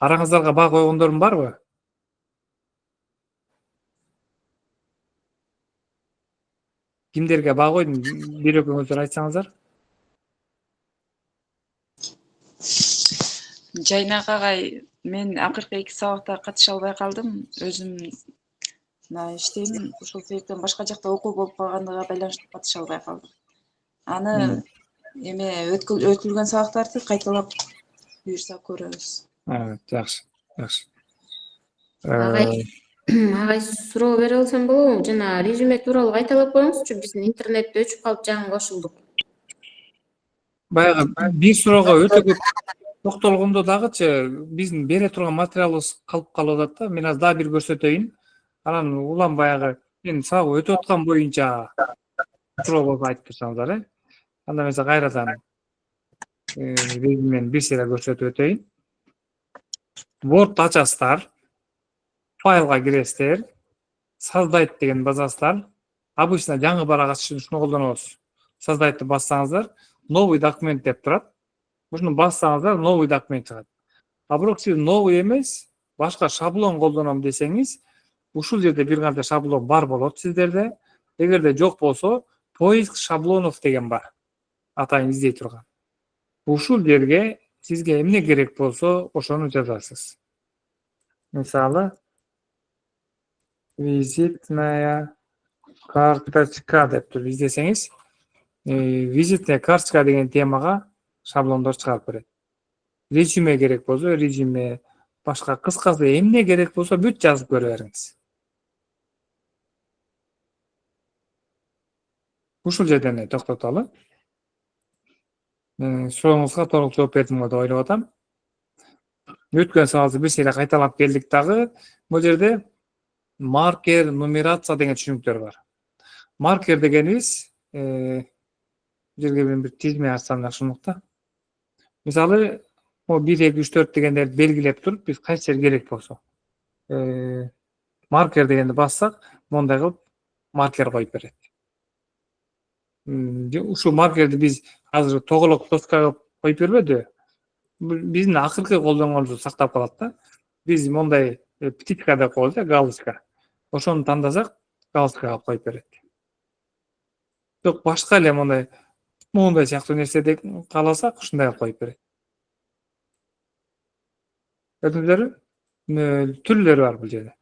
[SPEAKER 1] Араңыздарга баа койгондорум барбы? Кимдерге баа койдум? Бир экөөңүздөр айтсаңыздар.
[SPEAKER 3] Жайнак агай, мен акыркы 2 сабакта катыша албай калдым. Өзүм иштейм. Ошол себептен башка жакта окуу болуп калгандыгына байланыштуу катыша албай калдым. Аны эме өтүлгөн сабактарды кайталап буюрса көрөбүз.
[SPEAKER 1] Жакшы, жакшы.
[SPEAKER 4] Агай, агай суроо бере алсам болобу? Жана резюме тууралуу кайталап коюңузчу. Биздин интернетте өчүп калып жаңы кошулдук.
[SPEAKER 1] Баягы бир суроого өтө көп токтолгондо дагычы биздин бере турган материалыбыз калып калып атат да. Мен азыр дагы бир көрсөтөйүн. Анан улам баягы мен сабак өтүп аткан боюнча суроо болсо айтып турсаңыздар, анда мен кайрадан резюмени бир сыйра көрсөтүп өтөйүн. Word ачасыздар, файлга киресиздер, создать деген басасыздар. Обычно жаңы барак ачыш үчүн ушуну колдонобуз. Создайтты бассаңыздар, новый документ деп турат. Ушуну бассаңыздар, новый документ чыгат. А бирок сиз новый эмес, башка шаблон колдоном десеңиз, ушул жерде бир канча шаблон бар болот сиздерде. Эгерде жок болсо, поиск шаблонов деген бар. Атайын издей турган. Ушул жерге сизге эмне керек болсо, ошону жазасыз. Мисалы, визитная карточка деп туруп издесеңиз, визитная карточка деген темага шаблондор чыгарып берет. Резюме керек болсо, резюме, башка кыскасы эмне керек болсо бүт жазып көрө бериңиз. Ушул жерден токтотолу. Сурооңузга толук жооп бердим деп ойлоп атам. Өткөн сабакты бир сыйра кайталап келдик дагы. Бул жерде маркер, нумерация деген түшүнүктөр бар. Маркер дегенибиз жерге мен бир тизме ачсам жакшымык да. Мисалы, 1, 2, 3, 4 дегендерди белгилеп туруп, биз кайсы жер керек болсо. Маркер дегенди бассак, мондай кылып маркер коюп берет. Ушул маркерди биз азыр тоголок доска кылып коюп бербөдү. Биздин акыркы колдонгонубузду сактап калат да. Биз мондай птичка деп коебуз, галочка. Ошону тандасак, галочка кылып коюп берет. Жок, башка эле мондай сыяктуу нерседе кааласак, ушундай кылып коюп берет. Көрдүңүздөрбү? Түрлөрү бар бул жерде.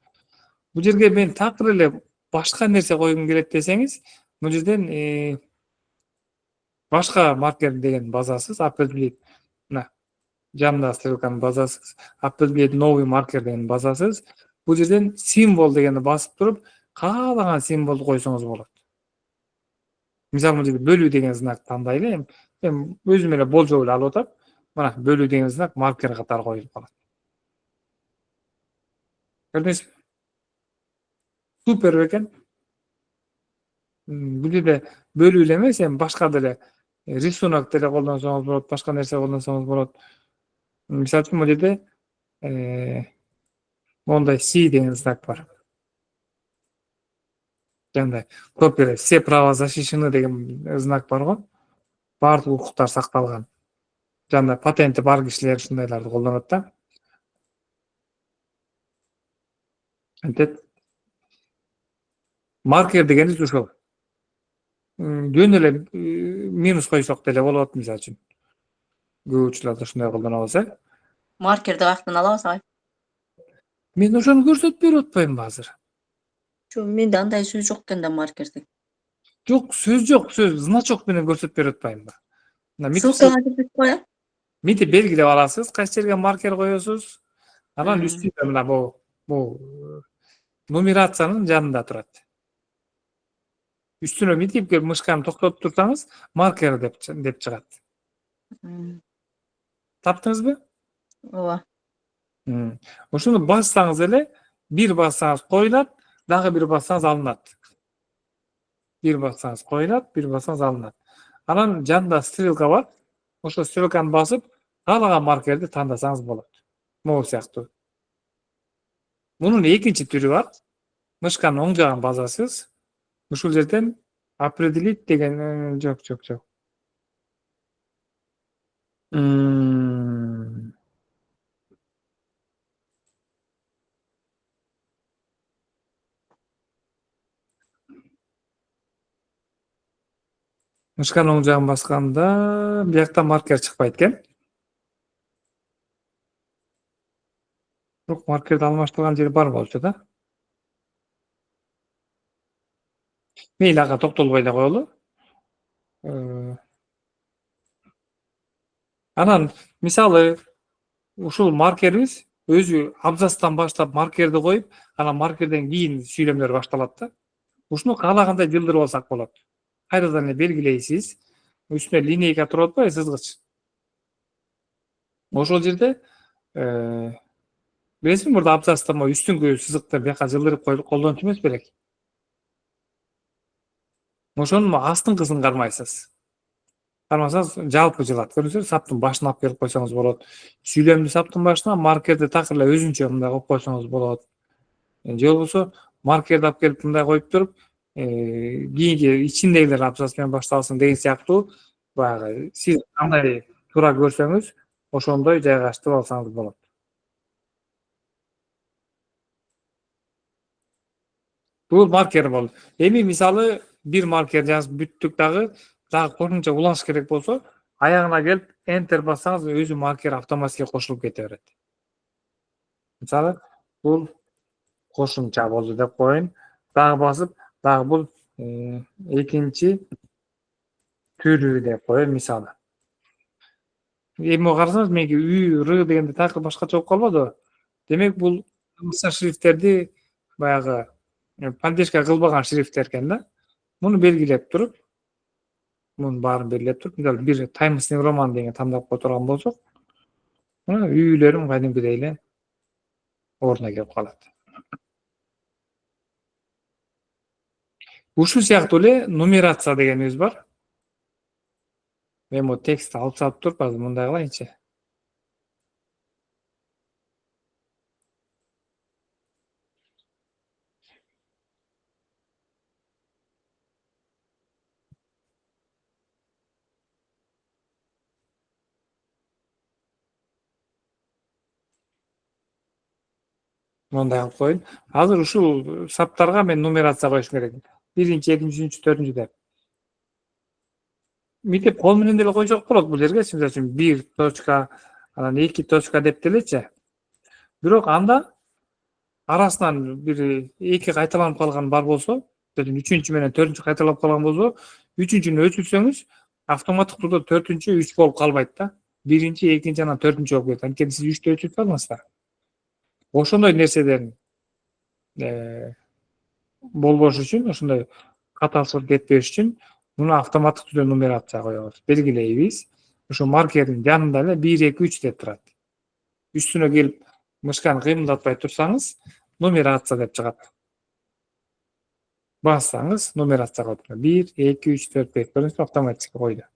[SPEAKER 1] Бул жерге мен такыр эле башка нерсе койгум келет десеңиз, бул жерден башка маркер деген базасыз, определить, жанында ссылканы базасыз, определить новый маркер деген базасыз. Бул жерден символ дегенди басып туруп, каалаган символду койсоңуз болот. Мисалы, бул жерде бөлүү деген знак тандайлы. Мен өзүм эле болжоп эле алып атам. Мына бөлүү деген знак маркер катары коюлуп калат. Көрдүңүзбү? Супер экен. Бул жерде бөлүү эле эмес, башка деле рисунок деле колдонсоңуз болот, башка нерсе колдонсоңуз болот. Мисалы үчүн, бул жерде мондай си деген знак бар. Жандай копия, все права защищены деген знак бар го. Баардык укуктар сакталган. Жандай патенти бар кишилер ушундайларды колдонот да. Антет. Маркер дегенибиз ушул. Жөн эле минус койсок деле болот, мисалы үчүн. Көп учурларда ушундай колдонобуз,
[SPEAKER 5] Маркерди каяктан алабыз агай?
[SPEAKER 1] Мен ошону көрсөтүп берип атпаймынбы азыр?
[SPEAKER 5] Менде андай сөз жок экен да, маркерди.
[SPEAKER 1] Жок, сөз жок, значок менен көрсөтүп берип атпаймынбы?
[SPEAKER 5] Ссылкага киргизип коя?
[SPEAKER 1] Мынтип белгилеп аласыз, кайсы жерге маркер коесуз. Анан үстүндө мына бул нумерациянын жанында турат. Үстүнө мынтип мышканы токтотуп турсаңыз, маркер деп чыгат. Таптыңызбы?
[SPEAKER 5] Ооба.
[SPEAKER 1] Ошону бассаңыз эле, бир бассаңыз коюлат, дагы бир бассаңыз алынат. Бир бассаңыз коюлат, бир бассаңыз алынат. Анан жанында стрелка бар. Ошо стрелканы басып, каалаган маркерди тандасаңыз болот. Могу сыяктуу. Мунун экинчи түрү бар. Мышканы оң жагын басасыз. Ушул жерден определить деген жок. Мышканы оң жагын басканда биякта маркер чыкпайт экен. Бирок маркерди алмаштырган жери бар болчу да. Мейли ага токтолбой эле коелу. Анан мисалы ушул маркерибиз өзү абзацтан баштап маркерди коюп, анан маркерден кийин сүйлөмдөр башталат да. Ушуну каалагандай жылдырып алсак болот. Кайрадан эле белгилейсиз. Үстүнө линейка туруп атпайбы, сызгыч. Ошол жерде билесизби, мурда абзацта могу үстүңкү сызыкты бияка жылдырып колдончу эмес белек. Ошонун астыңкысын кармайсыз. Кармасаңыз жалпы жылат. Көрдүңүзбү? Саптын башына алып келип койсоңуз болот. Сүйлөмдү саптын башына, маркерди такыр эле өзүнчө мындай коюп койсоңуз болот. Же болбосо маркерди алып келип мындай коюп туруп, кийинки ичиндегилер абзац менен башталсын деген сыяктуу баягы сиз кандай туура көрсөңүз, ошондой жайгаштырып алсаңыз болот. Бул маркер болду. Эми мисалы бир маркер жазып бүттүк дагы кошумча уланыш керек болсо, аягына келип Enter бассаңыз өзү маркер автоматически кошулуп кете берет. Мисалы бул кошумча болду деп коеюн. Дагы басып, дагы бул экинчи түрү деп коеюн мисалы. Эми карасаңыз меники Ү, Р дегенде такыр башкача болуп калбадыбы? Демек бул кыска шрифттерди баягы поддержка кылбаган шрифттер экен да. Муну белгилеп туруп, мунун баарын белгилеп туруп, мисалы бир Times New Roman деген тандап кое турган болсок, мына Үлөрүм кадимкидей эле ордуна келип калат. Ушул сыяктуу эле нумерация дегенибиз бар. Мен бу текстти алып салып туруп, азыр мындай кылайынчы. Мындай кылып коеюн. Азыр ушул саптарга мен нумерация коюшум керек. Биринчи, экинчи, үчүнчү, төртүнчү деп. Митип кол менен деле койсок болот бул жергечи, мисалы үчүн 1 точка, анан 2 точка деп делечи. Бирок анда арасынан бир эки кайталанып калган бар болсо, үчүнчү менен төртүнчү кайталап калган болсо, үчүнчүнү өчүрсөңүз, автоматтык түрдө төртүнчү 3 болуп калбайт да. Биринчи, экинчи, анан төртүнчү болуп кетет. Анткени сиз 3тү өчүрүп алдыңыздар. Ошондой нерседен болбош үчүн, ошондой каталышып кетпеш үчүн муну автоматтык түрдө нумерация коебуз. Белгилейбиз. Ошо маркердин жанында эле 1, 2, 3 деп турат. Үстүнө келип мышканы кыймылдатпай турсаңыз, нумерация деп чыгат. Бассаңыз, нумерация коюп турат. 1, 2, 3, 4, 5. Көрдүңүзбү, автоматически койду.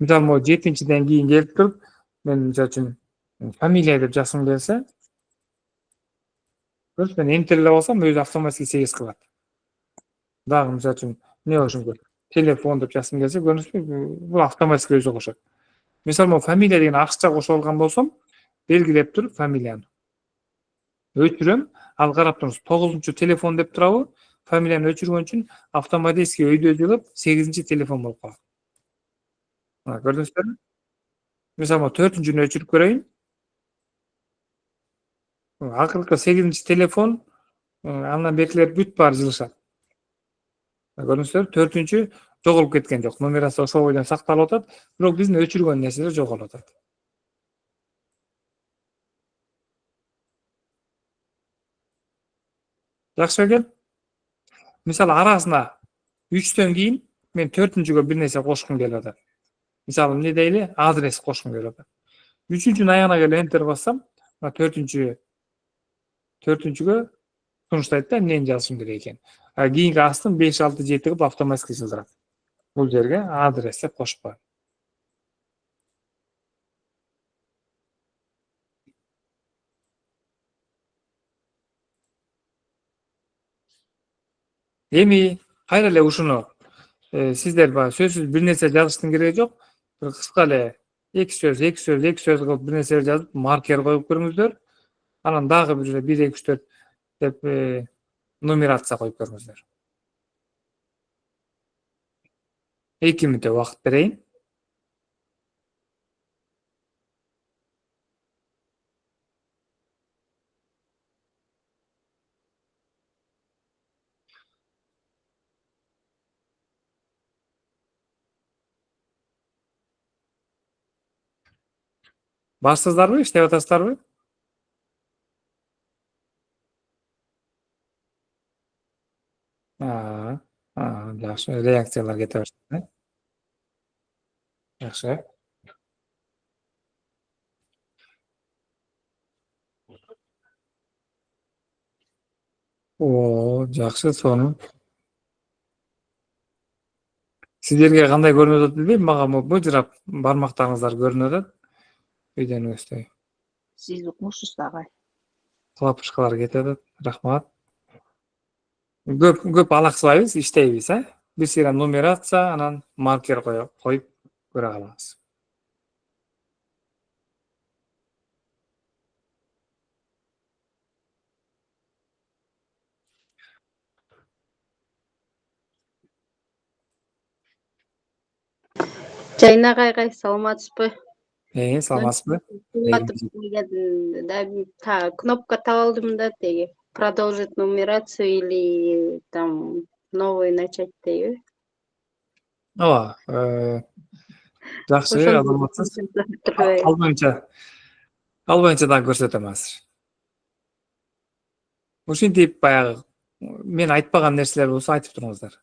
[SPEAKER 1] Мисалы, могу 7-ден кийин келип туруп, мен мисалы үчүн фамилия деп жазгым келсе, көрдүңүзбү, мен Enter бассам, өзү автоматически 8 кылат. Дагы мисалы үчүн эмне болушу мүмкүн? Телефон деп жазгым келсе, көрдүңүзбү, бул автоматически өзү кошот. Мисалы, могу фамилия деген акча кошуп алган болсом, белгилеп туруп фамилияны өчүрөм. Ал карап туруңуз, 9-чу телефон деп турабы? Фамилияны өчүргөн үчүн автоматически өйдө жылып 8-чи телефон болуп калат. Көрдүңүздөрбү? Мисалы, 4-чүнү өчүрүп көрөйүн. Акыркы 8-чи телефон, андан беркилер бүт баары жылышат. Көрдүңүздөрбү? 4-чү жоголуп кеткен жок. Нумерация ошол бойдон сакталып атат, бирок биздин өчүргөн нерселер жоголуп атат. Жакшы экен. Мисалы, арасына 3төн кийин мен 4-чүгө бир нерсе кошкум келип атат. Мисалы, эмне дейли? Адрес кошкум келип атат. 3-чүнүн аягына келип Enter бассам, 4-чүгө сунуштайт да, эмнени жазышым керек экен. Кийинки астын 5, 6, 7 кылып автоматически жылдырат. Бул жерге адрес деп кошуп коет. Эми кайра эле ушуну сиздер баягы сөзсүз бир нерсе жазыштын кереги жок. Бир кыска эле 2 сөз кылып бир нерсе жазып маркер коюп көрүңүздөр. Анан дагы бир 1, 2, 3, 4 деп нумерация коюп көрүңүздөр. 2 мүнөт убакыт берейин. Барсыздарбы, иштеп атасыздарбы? А, жакшы, реакциялар кете баштады. Жакшы. Жакшы, сонун. Сиздерге кандай көрүнүп атат билбейм, мага быжырап бармактарыңыздар көрүнүп атат. Үйдөн өстөй.
[SPEAKER 5] Siz укмушсуз да агай.
[SPEAKER 1] Кылапышкалар кетип атат. Рахмат. Көп алаксыбайбыз, иштейбиз, Бир сыйра нумерация, анан маркер коюп көрө калабыз.
[SPEAKER 6] Жайна агай саламатсызбы?
[SPEAKER 1] Саламатсызбы?
[SPEAKER 6] Да, кнопка таап алдым да теги. Продолжить нумерацию или там новый начать дейби.
[SPEAKER 1] Ооба, жакшы, азаматсыз. Албайынча дагы көрсөтөм азыр. Ушинтип баягы мен айтпаган нерселер болсо айтып туруңуздар.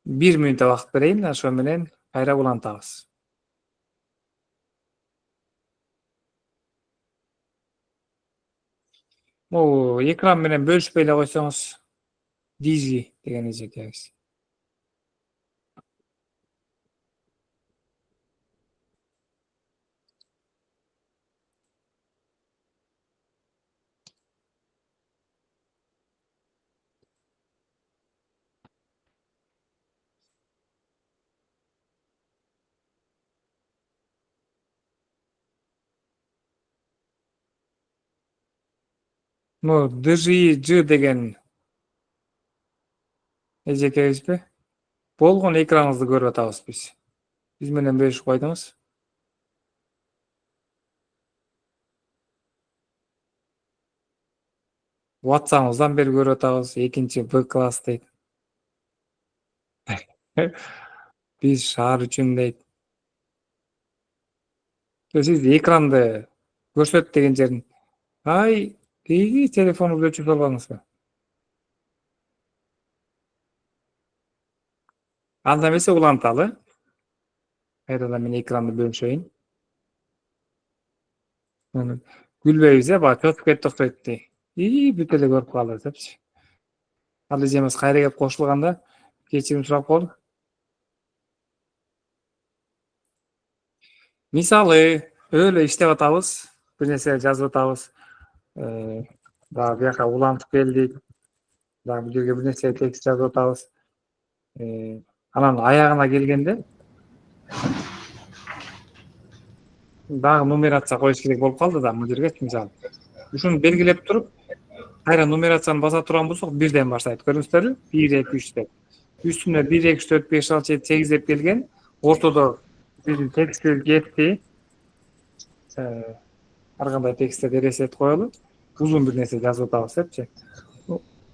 [SPEAKER 1] 1 мүнөт убакыт берейин, ошо менен кайра улантабыз. Могу экран менен бөлүшпөй эле койсоңуз, Дизи деген эжекебиз. DJI деген эжекебизби? Болгон экраныңызды көрүп атабыз биз. Биз менен бөлүшүп койдуңуз. WhatsApp'ыңыздан бери көрүп атабыз. 2 Б класс дейт. Биз шаар үчүн дейт. Сиз экранды көрсөт деген жерин телефонуңузду өчүрүп албаңызбы? Анда эмесе уланталы. Кайрадан мен экранды бөлүшөйүн. Күлбөйбүз, бак чөтүп кетти окшойт дей. Бүт эле көрүп калды депчи. Ал эжемиз кайра келип кошулганда кечирим сурап коелу. Мисалы, эле иштеп атабыз, бир нерсе жазып атабыз. Дагы бияка улантып келдик. Дагы бул жерге бир нерсе текст жазып атабыз. Анан аягына келгенде дагы нумерация коюш керек болуп калды да бул жерге мисалы. Ушуну белгилеп туруп, кайра нумерацияны баса турган болсок, бирден баштайт. Көрдүңүздөрбү? 1, 2, 3 деп. Үстүнө 1, 2, 3, 4, 5, 6, 7, 8 деп келген. Ортодо биздин текстибиз кетти. Ар кандай тексттерди ресет коелу. Узун бир нерсе жазып атабыз депчи.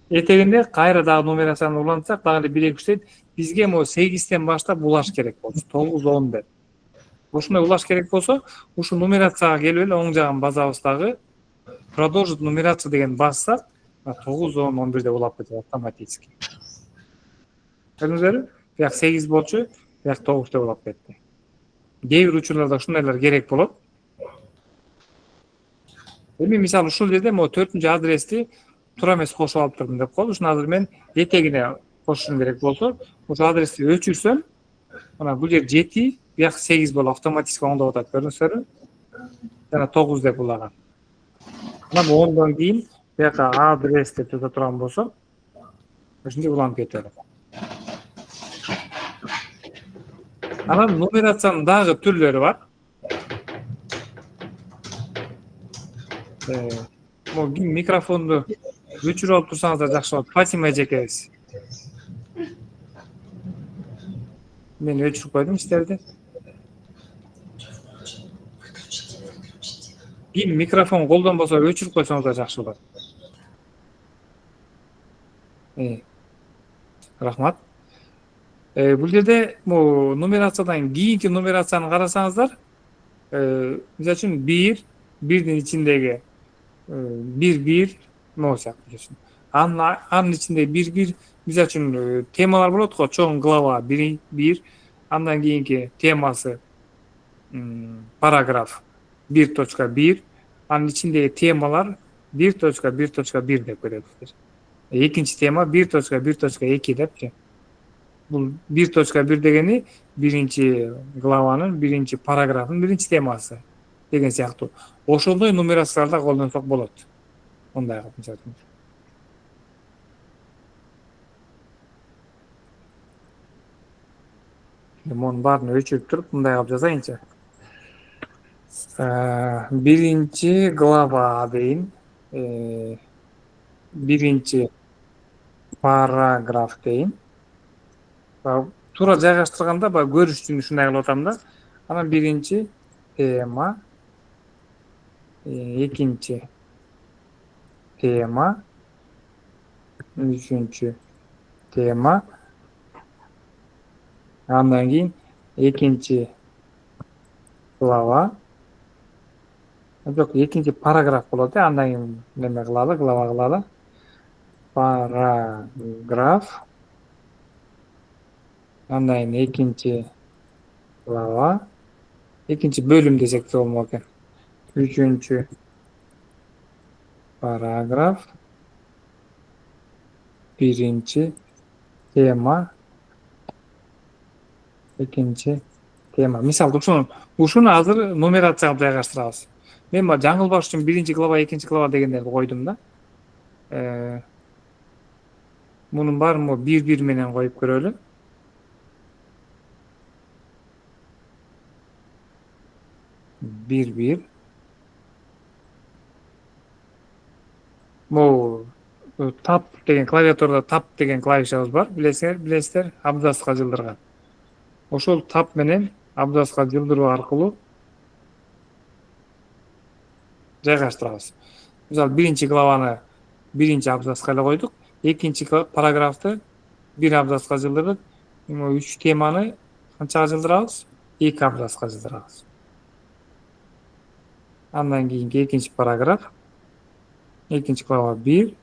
[SPEAKER 1] Этегинде кайра дагы нумерацияны улантсак, дагы 1, 2, 3 дейт. Бизге могу 8тен баштап улаш керек болчу. 9, 10 деп. Ошондой улаш керек болсо, ушу нумерацияга келип эле оң жагын базабыздагы продолжить нумерацию деген бассак, 9, 10, 11 деп улап кетет автоматически. Көрдүңүздөрбү? Бияк 8 болчу, бияк 9 деп улап кетти. Кээ бир учурларда ушундайлар керек болот. Эми мисалы ушул жерде могу 4-нчү адрести туура эмес кошуп алып турдум деп коелу. Ушуну азыр мен этегине кошушум керек болсо, ошол адрести өчүрсөм, мына бул жер 7, бияк 8 болуп автоматически оңдоп атат. Көрдүңүздөрбү? Жана 9 деп улаган. Мына бул 10дон кийин бияка адрес деп жаза турган болсо, ушундай уланып кетет. Анан нумерациянын дагы түрлөрү бар. Могу микрофонду өчүрүп алып турсаңыздар жакшы болот. Фатима эжекебиз. Мен өчүрүп койдум сиздерди. Микрофон колдонбосо өчүрүп койсоңуздар жакшы болот. Рахмат. Бул жерде нумерациядан кийинки нумерацияны карасаңыздар, Misal üчүn birdin içindegi bir могу сыяктуу düşün. Анын içinde bir misal үчүн темалар болот го, чоң глава bir, андан кийинки темасы параграф 1.1, анын içindеги темалар 1.1.1 деп кетет. Экинчи тема 1.1.2 депчи. Бул 1.1 дегени биринчи главанын биринчи параграфынын биринчи темасы деген сыяктуу. Ошондой нумерацияларда колдонсок болот. Мындай кылып мисалы үчүн. Монун баарын өчүрүп туруп мындай кылып жазайынчы. Биринчи глава дейин, биринчи параграф дейин. Туура жайгаштырганда баягы көрүш үчүн ушундай кылып атам да. Анан биринчи тема, экинчи тема, үчүнчү тема, андан кийин экинчи глава, жок, экинчи параграф болот, андан кийин неме кылалы, глава кылалы. Параграф, андан кийин экинчи глава, экинчи бөлүм десек де болмок экен. Үчүнчү параграф, биринчи тема, экинчи тема. Мисалы ушуну азыр нумерацияга жайгаштырабыз. Мен жаңылбаш үчүн биринчи глава, экинчи глава дегендерди койдум да. Мунун баарын bir менен коюп көрөлү. Bir. Могу тап деген клавиатурада тап деген клавишабыз бар. Билесиздер, абзацка жылдырган. Ошол тап менен абзацка жылдыруу аркылуу жайгаштырабыз. Мисалы, биринчи главаны биринчи абзацка эле койдук. Экинчи параграфты бир абзацка жылдырдык. Үч теманы канчага жылдырабыз? 2 абзацка жылдырабыз. Андан кийинки экинчи параграф, экинчи глава 1,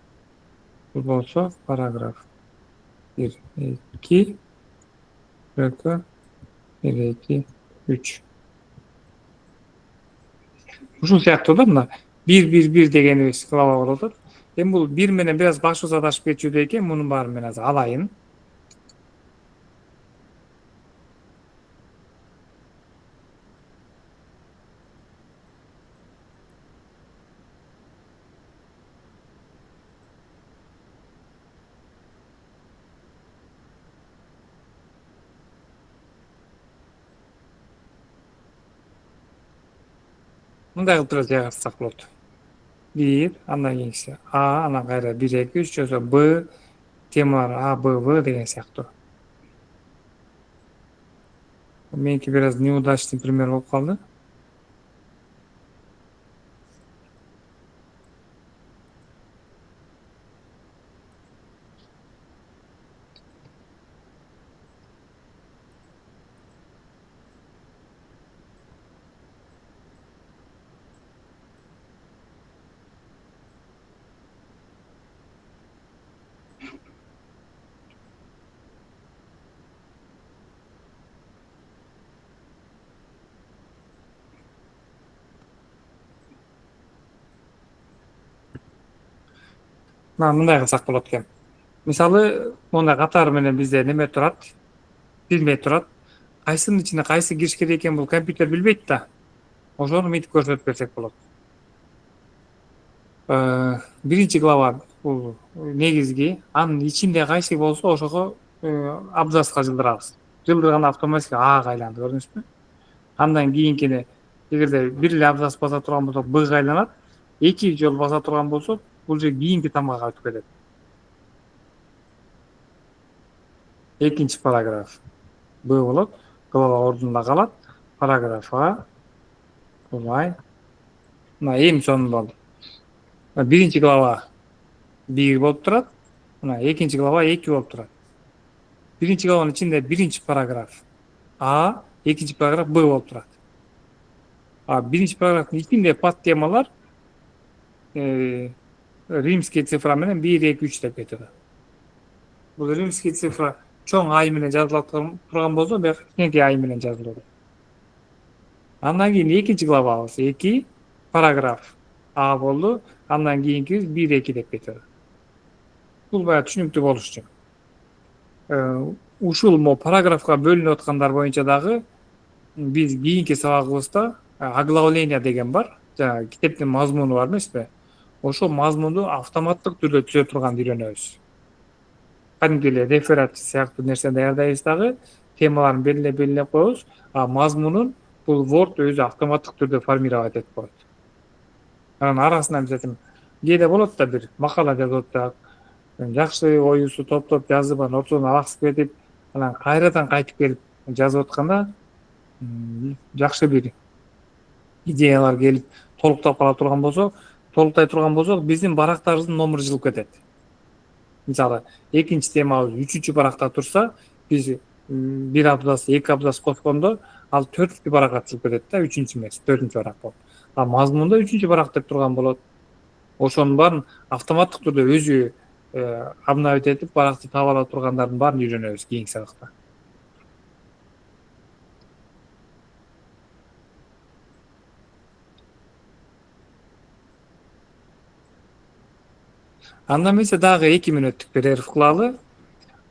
[SPEAKER 1] бул болсо параграф 1, 2, 1, 2, 3. Ушул сыяктуу да, мына 1 дегенибиз глава болуп атат. Эми бул 1 менен бир аз башыбыз адашып кетчүдөй экен, мунун баарын мен азыр алайын. Мындай кылып тура жайгаштырсак болот. 1, андан кийинкиси А, анан кайра 1, 2, 3 жосо Б, темалар А, Б, В деген сыяктуу. Меники бир аз неудачный пример болуп калды. Мындай кылсак болот экен. Мисалы, мондай катары менен бизде неме турат, билмей турат. Кайсынын ичине кайсы кириш керек экен бул компьютер билбейт да. Ошону мынтип көрсөтүп берсек болот. Биринчи глава бул негизги, анын ичинде кайсы болсо ошого абзацка жылдырабыз. Жылдырганда автоматически Ага айланды, көрдүңүзбү? Андан кийинкини эгерде бир эле абзац баса турган болсок Бга айланат, 2 жолу баса турган болсок бул же кийинки тамгага өтүп кетет. Экинчи параграф Б болот, глава ордунда калат, параграф А, булай. Мына эми сонун болду. Биринчи глава 1 болуп турат, мына экинчи глава 2 болуп турат. Биринчи главанын ичинде биринчи параграф А, экинчи параграф Б болуп турат. Birinci paragrafın içinde pat temalar римский цифра менен 1, 2, 3 деп кетет. Бул римский цифра чоң ай менен жазылып турган болсо, бияк кичинекей ай менен жазылат. Андан кийин экинчи главабыз 2 параграф А болду. Андан кийинкибиз 1, 2 деп кетет. Бул баягы түшүнүктүү болуш үчүн. Ушул параграфка бөлүнүп аткандар боюнча дагы биз кийинки сабагыбызда оглавление деген бар. Жана китептин мазмуну бар эмеспи? Ошол мазмунду автоматтык түрдө түзө турганды үйрөнөбүз. Кадимки эле реферат сыяктуу нерсе даярдайбыз дагы, темаларын белгилеп коебуз, мазмунун бул Word өзү автоматтык түрдө формировать этип коет. Анан арасынан биз кээде болот да бир макала жазып атсак, жакшы оюсу топтоп жазып, анан ортодон алаксып кетип, анан кайрадан кайтып келип жазып атканда жакшы бир идеялар келип толуктап кала турган болсо, биздин барактарыбыздын номуру жылып кетет. Мисалы, экинчи темабыз 3-чү баракта турса, биз бир абзац, 2 абзац кошкондо, ал 4-чү баракка чыгып кетет да, 3-чү эмес, 4-чү барак болуп. Мазмунда 3-чү барак деп турган болот. Ошонун баарын автоматтык түрдө өзү обновить этип, баракты таап ала тургандардын баарын үйрөнөбүз кийинки сабакта. Андан эмесе дагы 2 мүнөттүк перерыв кылалы.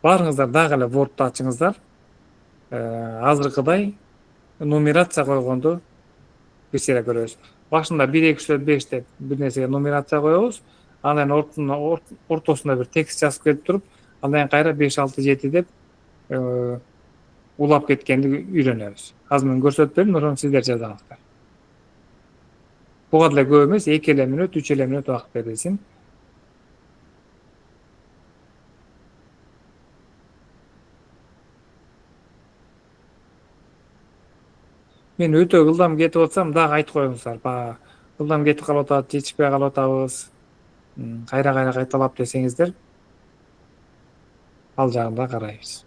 [SPEAKER 1] Барыңыздар дагы эле Word'ду ачыңыздар. Азыркыдай нумерация койгонду бир сере көрөбүз. Башында 1, 2, 3, 4, 5 деп бир нерсеге нумерация коебуз. Андан ортосунда бир текст жазып кетип туруп, андан кайра 5, 6, 7 деп улап кеткенди үйрөнөбүз. Азыр мен көрсөтпөйм, ошону сиздер жазаңыздар. Буга деле көп эмес, 2 эле мүнөт, 3 эле мүнөт убакыт берилсин. Мен өтө ылдам кетип атсам, дагы айтып коюңуздар. Ылдам кетип калып атат, жетишпей калып атабыз. Кайра кайталап десеңиздер, ал жагында карайбыз.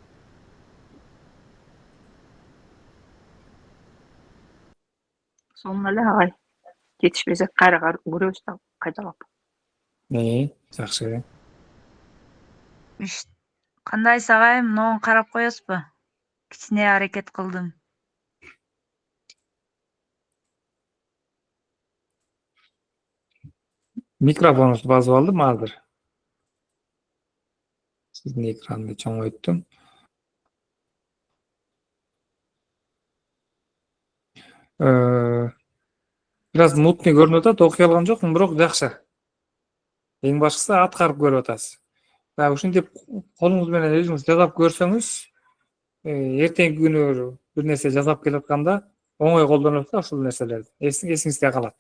[SPEAKER 7] Сонун эле агай. Жетишпесек кайра көрөбүз да кайталап.
[SPEAKER 1] Жакшы.
[SPEAKER 7] Кандайсыз агайым, мынуну карап коесузбу? Кичине аракет кылдым.
[SPEAKER 1] Микрофонуңузду басып алдым азыр. Сиздин экранды чоңойттум. Biraz мутный көрүнүп атат, окуй алган жокмун, бирок жакшы. Эң башкысы аткарып көрүп атасыз. Ушинтип колуңуз менен өзүңүз жасап көрсөңүз, эртеңки күнү бир нерсе жасап келатканда оңой колдоносуз да ушул нерселерди. Эсиңизде калат.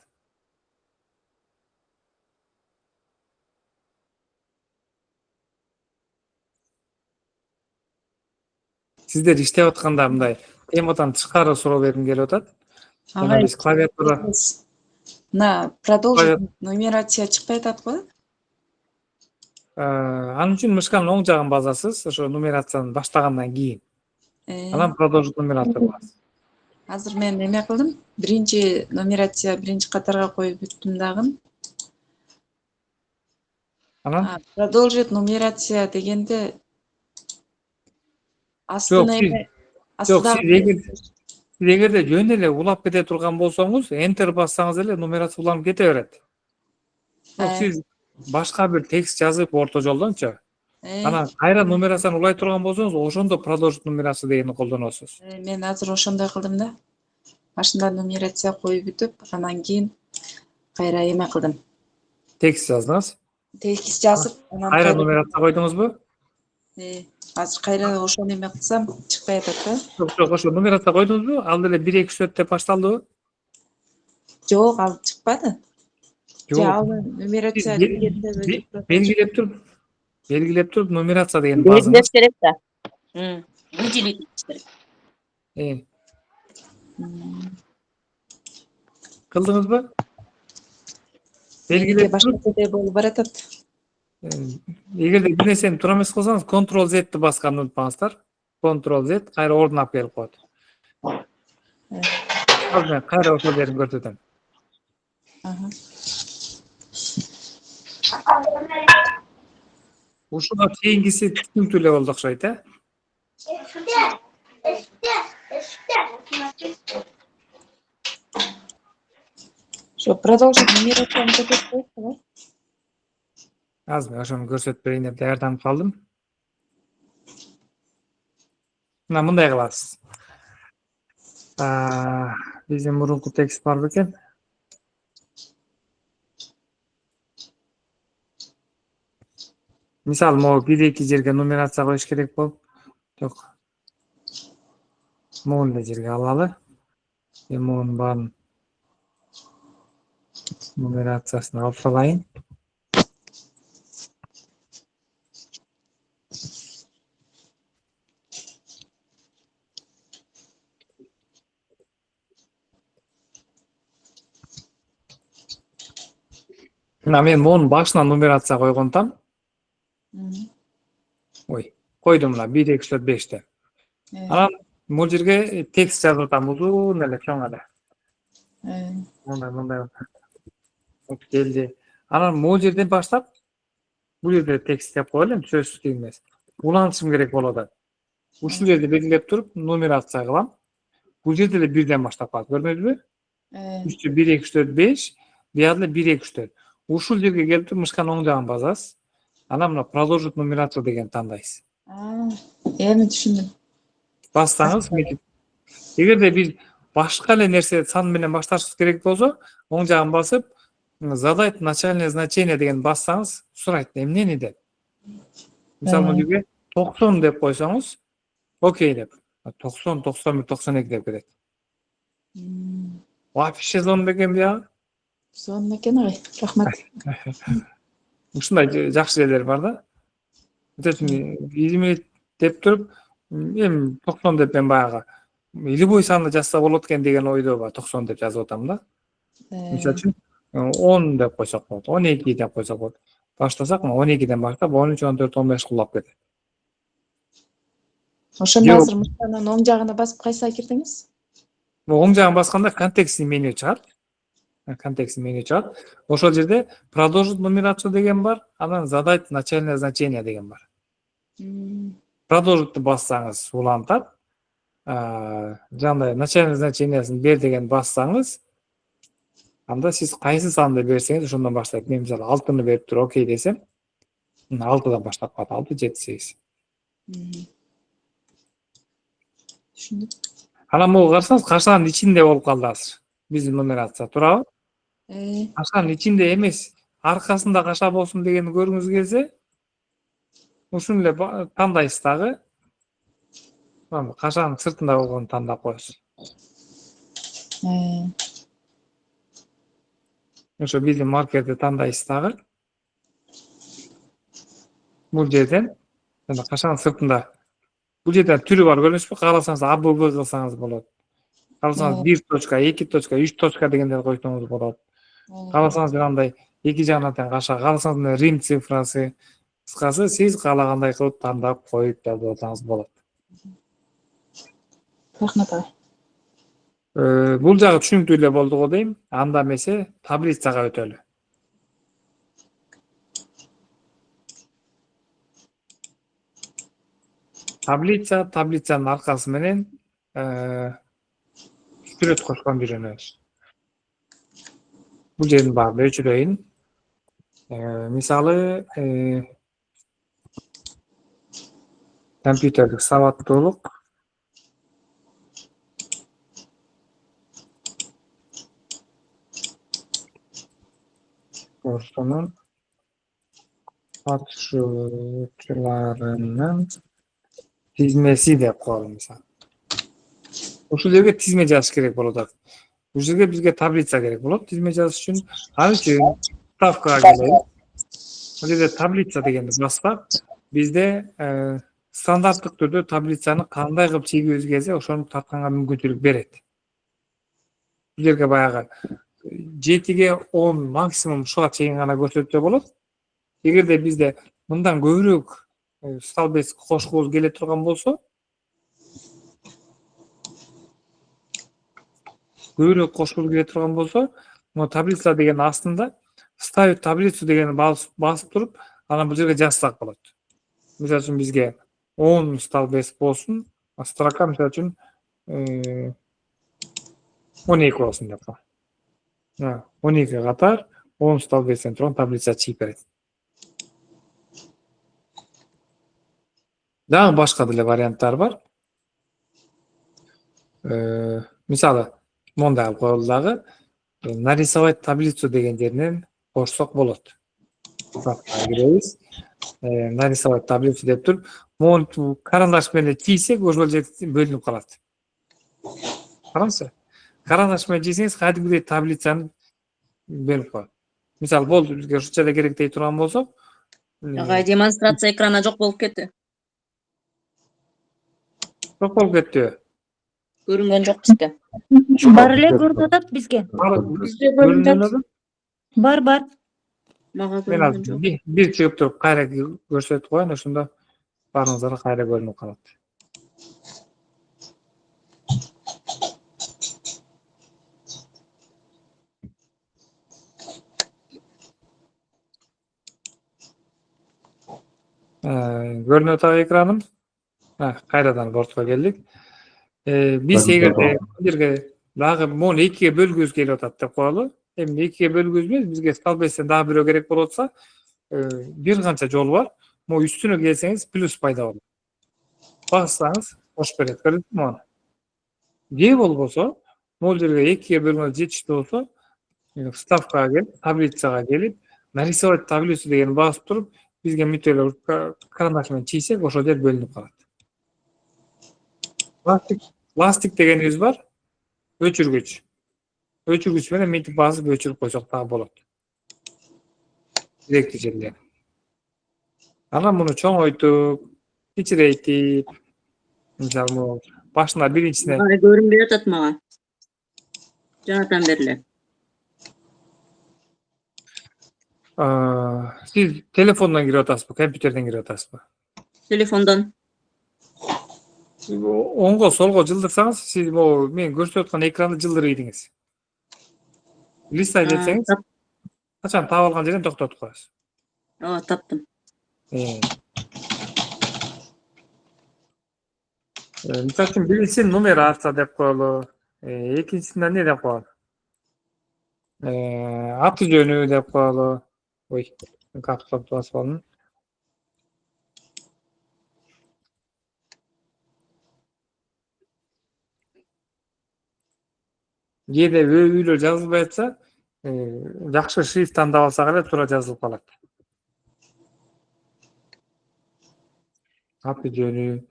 [SPEAKER 1] Сиздер иштеп атканда мындай темадан тышкары суроо бергим келип атат. Жана биз клавиатура
[SPEAKER 3] продолжить нумерация чыкпай атат го.
[SPEAKER 1] Анын үчүн мышканын оң жагын басасыз, ошо нумерацияны баштагандан кийин. Анан продолжить нумерация басасыз.
[SPEAKER 3] Азыр мен эме кылдым. Биринчи нумерация биринчи катарга коюп бүттүм дагы.
[SPEAKER 1] Анан
[SPEAKER 3] продолжить нумерация дегенде астына эме
[SPEAKER 1] сиз эгерде жөн эле улап кете турган болсоңуз, enter бассаңыз эле нумерация уланып кете берет. Сиз башка бир текст жазып орто жолдончу, анан кайра нумерацияны улай турган болсоңуз, ошондо продолжить нумерация дегенди колдоносуз.
[SPEAKER 3] Мен азыр ошондой кылдым да. Башында нумерация коюп бүтүп, анан кийин кайра эме кылдым.
[SPEAKER 1] Текст жаздыңыз.
[SPEAKER 3] Текст жазып, анан
[SPEAKER 1] кайра нумерация койдуңузбу?
[SPEAKER 3] Азыр кайра ошону эме кылсам чыкпай атат да.
[SPEAKER 1] Жок, ошо нумерация койдуңузбу? Ал деле 1, 2, 3, 4 деп башталдыбы?
[SPEAKER 3] Жок, ал чыкпады.
[SPEAKER 1] Жок.
[SPEAKER 3] Нумерация дегенде
[SPEAKER 1] белгилеп туруп нумерация деген базыңыз.
[SPEAKER 5] Белгилеп керек да. Выделить керек.
[SPEAKER 1] Кылдыңызбы?
[SPEAKER 3] Белгилеп башкача болуп баратат.
[SPEAKER 1] Эгерде бир нерсени туура эмес кылсаңыз, Ctrl Z'ти басканды унутпаңыздар. Ctrl Z кайра ордуна алып келип коет. Al ben kayra ошол жерин көрсөтөм.
[SPEAKER 3] Aha.
[SPEAKER 1] Ушуга чейингиси түшүнүктүү эле болду окшойт, э?
[SPEAKER 3] Что, продолжить нумерацияны көрсөтүп коёсузбу?
[SPEAKER 1] Азыр мен ошону көрсөтүп берейин деп даярданып калдым. Мына мындай кылабыз. Биздин мурунку текст бар бекен. Мисалы, могу 1-2 жерге нумерация коюш керек болуп, жок. Могу эле жерге алалы. Могунун баарын нумерациясын алып салайын. Мына мен могунун башына нумерация койгонтам. Ой, койдум мына 1, 2, 3, 4, 5те. Анан бул жерге текст жазып атам, узун эле чоң эле. Мындай. Келди. Анан могу жерден баштап бул жерде текст деп коелу, сөзсүз эмес. Улантышым керек болот да. Ушул жерде белгилеп туруп нумерация кылам. Бул жерде эле 1ден баштап калат, көрдүңүзбү? 3, 1, 2, 3, 4, 5, бияда эле 1, 2, 3, 4. Ушул жерге келип туруп мышканын оң жагын басасыз. Анан мына продолжить нумерацию деген тандайсыз.
[SPEAKER 3] Эми түшүндүм.
[SPEAKER 1] Бассаңыз, эгерде бир башка эле нерсе сан менен башташыбыз керек болсо, оң жагын басып, задать начальное значение деген бассаңыз, сурайт эмнени деп. Мисалы, бул жерге 90 деп койсоңуз, окей деп. 90, 91, 92 деп берет. Вообще зон бекен бияга.
[SPEAKER 3] Сонун экен агай. Рахмат.
[SPEAKER 1] Ушундай жакшы жерлери бар да. Измерить деп туруп, эми 90 деп мен баягы любой санды жазса болот экен деген ойдо бар. 90 деп жазып атам да. Мисалы үчүн 10 деп койсок болот, 12 деп койсок болот. Баштасак, 12ден баштап 13, 14, 15 кулап кетет.
[SPEAKER 3] Ошондо азыр мышканын оң жагына басып кайсыга кирдиңиз?
[SPEAKER 1] Оң жагын басканда контекстный меню чыгат. Контекстный меню чыгат. Ошол жерде продолжить нумерацию деген бар, анан задать начальное значение деген бар. Продолжитти бассаңыз улантат. Жандай начальное значениясын бер деген бассаңыз, анда сиз кайсы санды берсеңиз ошондон баштайт. Мен мисалы 6-ны берип туруп окей десем, 6-дан баштап калат. 6, 7, 8.
[SPEAKER 3] Түшүндүм.
[SPEAKER 1] Анан могу карасаңыз, кашанын ичинде болуп калды азыр. Биздин нумерация туурабы? Кашанын ичинде эмес, аркасында каша болсун дегенди көргүңүз келсе, ушуну эле тандайсыз дагы. Кашанын сыртында болгонун тандап коесуз. Ошо биздин маркерди тандайсыз дагы. Бул жерден кашанын сыртында. Бул жерде түрү бар, көрдүңүзбү? Кааласаңыз ABB кылсаңыз болот. Кааласаңыз 1 точка, 2 точка, 3 точка дегендерди койсоңуз болот. Кааласаңыз андай 2 жагына тең каша, кааласаңыз Рим цифрасы. Кыскасы, сиз каалагандай кылып тандап коюп жазып атсаңыз болот.
[SPEAKER 3] Рахмат агай.
[SPEAKER 1] Бул жагы түшүнүктүү эле болду го дейм. Анда эмесе таблицага өтөлү. Таблицанын аркасы менен сүрөт кошконду үйрөнөбүз. Бул жерин баарын өчүрөйүн. Мисалы, компьютерлик сабаттуулук. Курсунун катышуучуларынын тизмеси деп коелу мисалы. Ушул жерге тизме жазыш керек болот. Бул жерге бизге таблица керек болот. Тизме жазыш үчүн ал үчүн вставкага келебиз. Бул жерде таблица дегенди бассак, бизде стандарттык түрдө таблицаны кандай кылып чегүүбүз келсе, ошону тартканга мүмкүнчүлүк берет. Бул жерге баягы 7-ге 10 максимум ушуга чейин гана көрсөтсө болот. Эгерде бизде мындан көбүрөөк столбец кошкубуз келе турган болсо, көбүрөөк кошулгу келе турган болсо, могу таблица деген астында ставить таблицу дегени басып туруп, анан бул жерге жазсак болот. Мисалы үчүн бизге 10 столбец болсун, строка мисалы үчүн 12 болсун деп коелу. 12 катар 10 столбецтен турган таблица чыгып берет. Дагы башка деле варианттар бар. Мисалы, мондай алып коелу дагы, нарисовать таблицу деген жеринен кошсок болот. Киребиз. Нарисовать таблицу деп туруп, монту карандаш менен чийсек, ошол жер бөлүнүп калат. Караңызчы. Карандаш менен чийсеңиз, кадимгидей таблицаны бөлүп коет. Мисалы, болду, бизге ушул жерде керек дей турган болсок,
[SPEAKER 5] Агай, демонстрация экрана жок болуп кетти.
[SPEAKER 1] жок болуп кетти.
[SPEAKER 5] Көрүнгөн жок бизге.
[SPEAKER 2] Бар эле көрүнүп атат бизге.
[SPEAKER 5] Бизге көрүнүп атат.
[SPEAKER 2] Бар.
[SPEAKER 5] Мага
[SPEAKER 1] Мен
[SPEAKER 5] көрүнгөн жок.
[SPEAKER 1] бир чыгып туруп кайра көрсөтүп коеюн, ошондо баарыңыздарга кайра көрүнүп калат. Görünüp атабы экраным. Кайрадан бортко келдик. Биз эгерде бул жерге дагы мону 2ге бөлгүбүз келип атат деп коелу. Эми 2ге бөлгүбүз эмес, бизге столбецтен дагы бирөө керек болуп атса, бир канча жол бар. Могу үстүнө келсеңиз плюс пайда болот. Бассаңыз кошуп берет. Көрдүңүзбү муну? Же болбосо, могу жерге 2ге бөлгөнүз жетиштүү болсо, вставкага келип, таблицага келип, нарисовать таблицу дегени басып туруп, бизге мүтө эле карандаш менен чийсек, ошол жер бөлүнүп калат. Ластик дегенибиз бар. Өчүргүч. Өчүргүч менен мынтип басып өчүрүп койсок дагы болот. Керектүү жерлер. Анан муну чоңойтуп, кичирейтип, мисалы, башына биринчисине
[SPEAKER 5] Агай, көрүнбөй атат мага. Жанатан берле.
[SPEAKER 1] сиз телефондон кирип атасызбы, компьютерден кирип атасызбы?
[SPEAKER 5] Телефондон.
[SPEAKER 1] Оңго, солго жылдырсаңыз, сиз могу мен көрсөтүп аткан экранды жылдырып ийдиңиз. Листай десеңиз, качан таап алган жерден токтотуп коесуз.
[SPEAKER 5] Таптым.
[SPEAKER 1] Мисалы үчүн биринчиси нумерация деп коелу, экинчисинде эмне деп коелу? Аты жөнү деп коелу. Ой, капсулду басып алдым. Кээде өбүйлөр жазылбай атса, жакшы шрифт тандап алсак эле туура жазылып калат. Аты жөнү,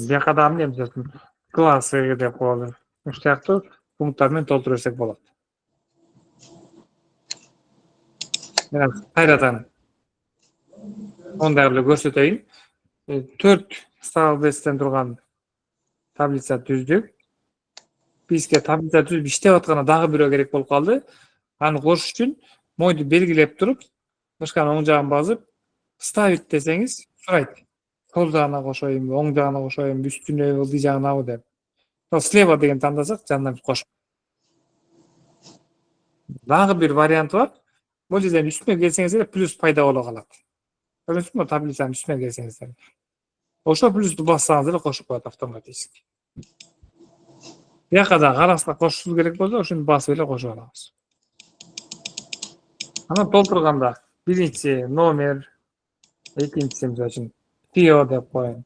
[SPEAKER 1] бияка дагы эмне мисалы классы деп коелу. Ушул сыяктуу пункттар менен толтура берсек болот. Мен кайрадан ондай эле көрсөтөйүн. 4 столбецтен турган таблица түздүк. Бизге таблица түзүп иштеп атканда дагы бирөө керек болуп калды. Аны кошуш үчүн мойду белгилеп туруп, мышканын оң жагын басып, ставить десеңиз, сурайт. Сол жагына кошоюнбу, оң жагына кошоюнбу, үстүнө, ылдый жагынабы деп. Слева деген тандасак, жанынан кошуп. Дагы бир вариант бар. Бул жерден үстүнө келсеңиз эле плюс пайда боло калат. Көрдүңүзбү, таблицанын үстүнө келсеңиз. Ошо плюсту бассаңыз эле кошуп коет автоматически. Бияка да арасына кошушубуз керек болсо, ошону басып эле кошуп алабыз. Анан толтурганда биринчиси номер, экинчиси мисалы үчүн ТИО деп коеюн.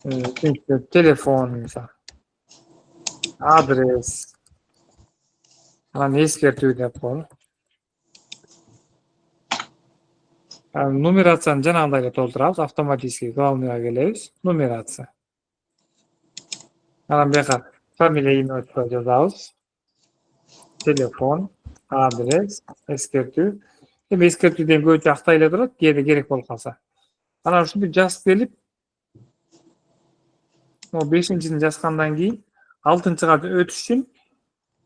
[SPEAKER 1] Үчүнчүсү телефон мисалы. Адрес. Анан эскертүү деп коелу. Нумерацияны жанагындай эле толтурабыз, автоматически главныйга келебиз. Нумерация. Анан бияка фамилия, имя, отчество жазабыз. Телефон, адрес, эскертүү. Эми эскертүүдөн көбүнчө актай эле турат, кээде керек болуп калса. Анан ушинтип жазып келип, могу 5-нчини жазгандан кийин 6-нчыга өтүш үчүн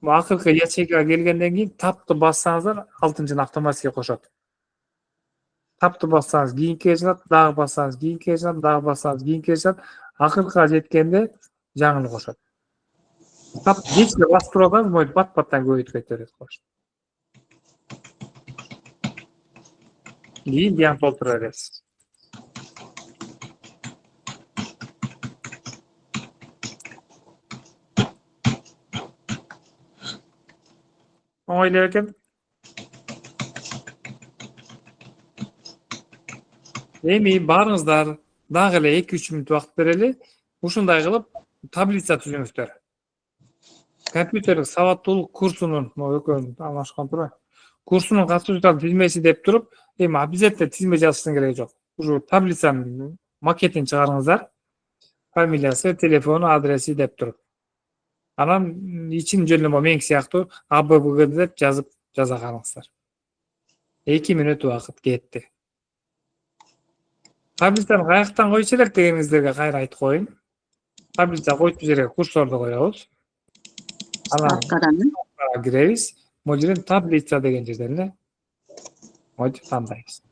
[SPEAKER 1] акыркы ячейкага келгенден кийин тапты бассаңыздар, 6-нчыны автоматически кошот. Тапты бассаңыз кийинкиге жатат, дагы бассаңыз кийинкиге жатат, дагы бассаңыз кийинкиге жатат. Акыркыга жеткенде жаңыны кошот. Тап кечке басып турат, мойтип бат-баттан көбөйтүп кетет кош. Кийин биян толтура бересиз. Оңой эле экен. Эми барыңыздар, дагы эле 2-3 мүнөт убакыт берели. Ушундай кылып таблица түзүңүздөр. Компьютерлик сабаттуулук курсунун, могу экөөнүн алмашкан турбайбы? Курсунун катышуучулар тизмеси деп туруп, эми обязательно тизме жазыштын кереги жок. Ушу таблицанын макетин чыгарыңыздар. Фамилиясы, телефону, адреси деп туруп. Анан ичин жөн эле меники сыяктуу АББГ деп жазып жаза калыңыздар. 2 мүнөт убакыт кетти. Таблицаны каяктан койуш керек дегениңиздерге кайра айтып коеюн. Таблица коюп жерге курсорду коебуз. Анан
[SPEAKER 5] Вкладкадан.
[SPEAKER 1] киребиз. Могу жерден таблица деген жерден эле мойтип тандайбыз.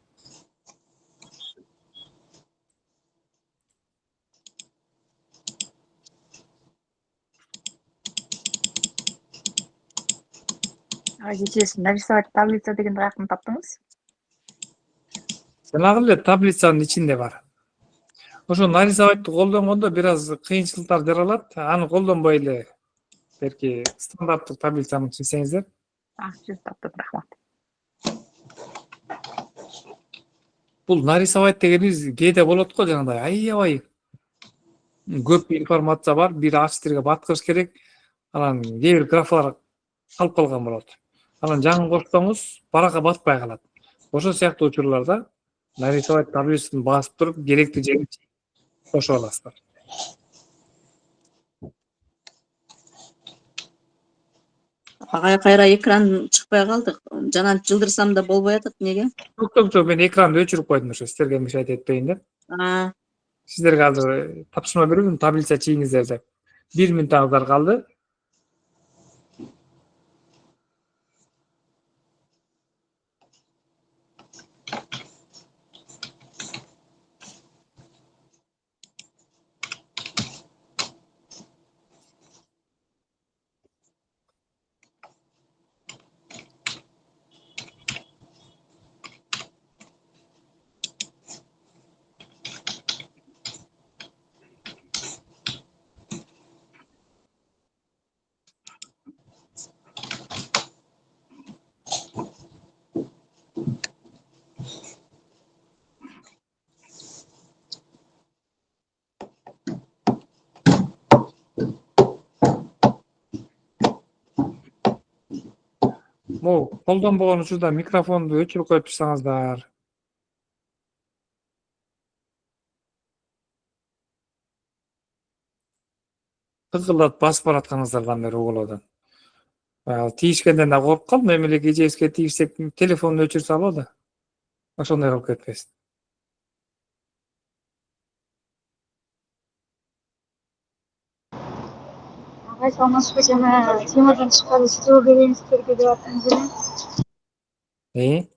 [SPEAKER 7] Кечээ нарисовать таблица дегенди каяктан таптыңыз?
[SPEAKER 1] Жанагы эле таблицанын ичинде бар. Ошо нарисовать колдонгондо бир аз кыйынчылыктар жаралат. Аны колдонбой эле берки стандарттык таблицаны чизсеңиздер.
[SPEAKER 7] Жүз таптым, рахмат.
[SPEAKER 1] Бул нарисовать дегенибиз кээде болот го, жанагындай аябай көп информация бар, бир ачтырга баткырыш керек. Анан кээ бир графалар калып калган болот. Анан жаңы кошсоңуз баракка батпай калат. Ошол сыяктуу учурларда нарисовать таблицасын басып туруп керектүү жерин кошуп аласыздар.
[SPEAKER 5] Агай кайра экран чыкпай калды. Жана жылдырсам да болбой атат, неге?
[SPEAKER 1] Жок, мен экранды өчүрүп койдум, ошо силерге мешать этпейин деп. Сиздерге азыр тапшырма беребим, таблица чийиңиздер деп. 1 мүнөтүңүздөр калды. Могу колдонбогон учурда микрофонду өчүрүп коюп турсаңыздар. Тыгылдап басып баратканыңыздардан бери угулууда. Тийишкенден да коркуп калдым, эми эле кежебизге тийишсек телефонду өчүрсө албады. Ошондой кылып кетпесин.
[SPEAKER 8] Агай саламатсызбы, жана темадан тышкары суроо береңиздерге деп аттыңыз эле.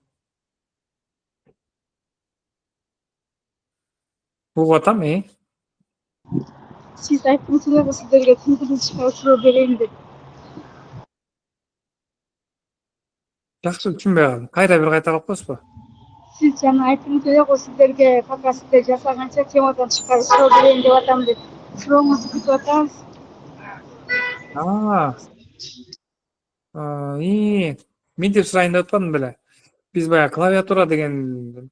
[SPEAKER 8] Угуп атам, Сиз айттыңыз эле сиздерге темадан тышкары суроо берейин деп.
[SPEAKER 1] Жакшы түшүнбөй калдым. Кайра бир кайталап коесузбу?
[SPEAKER 8] Сиз жана айттыңыз эле сиздерге пока сиздер жасаганча темадан тышкары суроо берейин деп атам деп. Сурооңузду күтүп атабыз.
[SPEAKER 1] Мынтип сурайын деп атпадым беле. Биз баягы клавиатура деген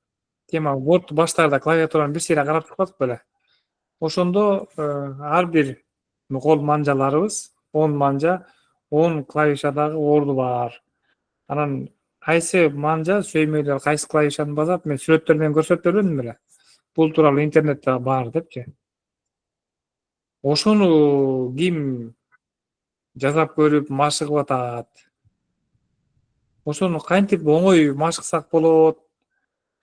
[SPEAKER 1] тема Word баштарда клавиатуранын бир сыйра карап чыкпадык беле. Ошондо ар бир кол манжаларыбыз 10 манжа, 10 клавишадагы орду бар. Анан кайсы манжа сөймөйлөр кайсы клавишаны басат, мен сүрөттөр менен көрсөтүп бербедим беле. Бул тууралуу интернетте бар депчи. Ошону ким жасап көрүп машыгып атат. Ошону кантип оңой машыксак болот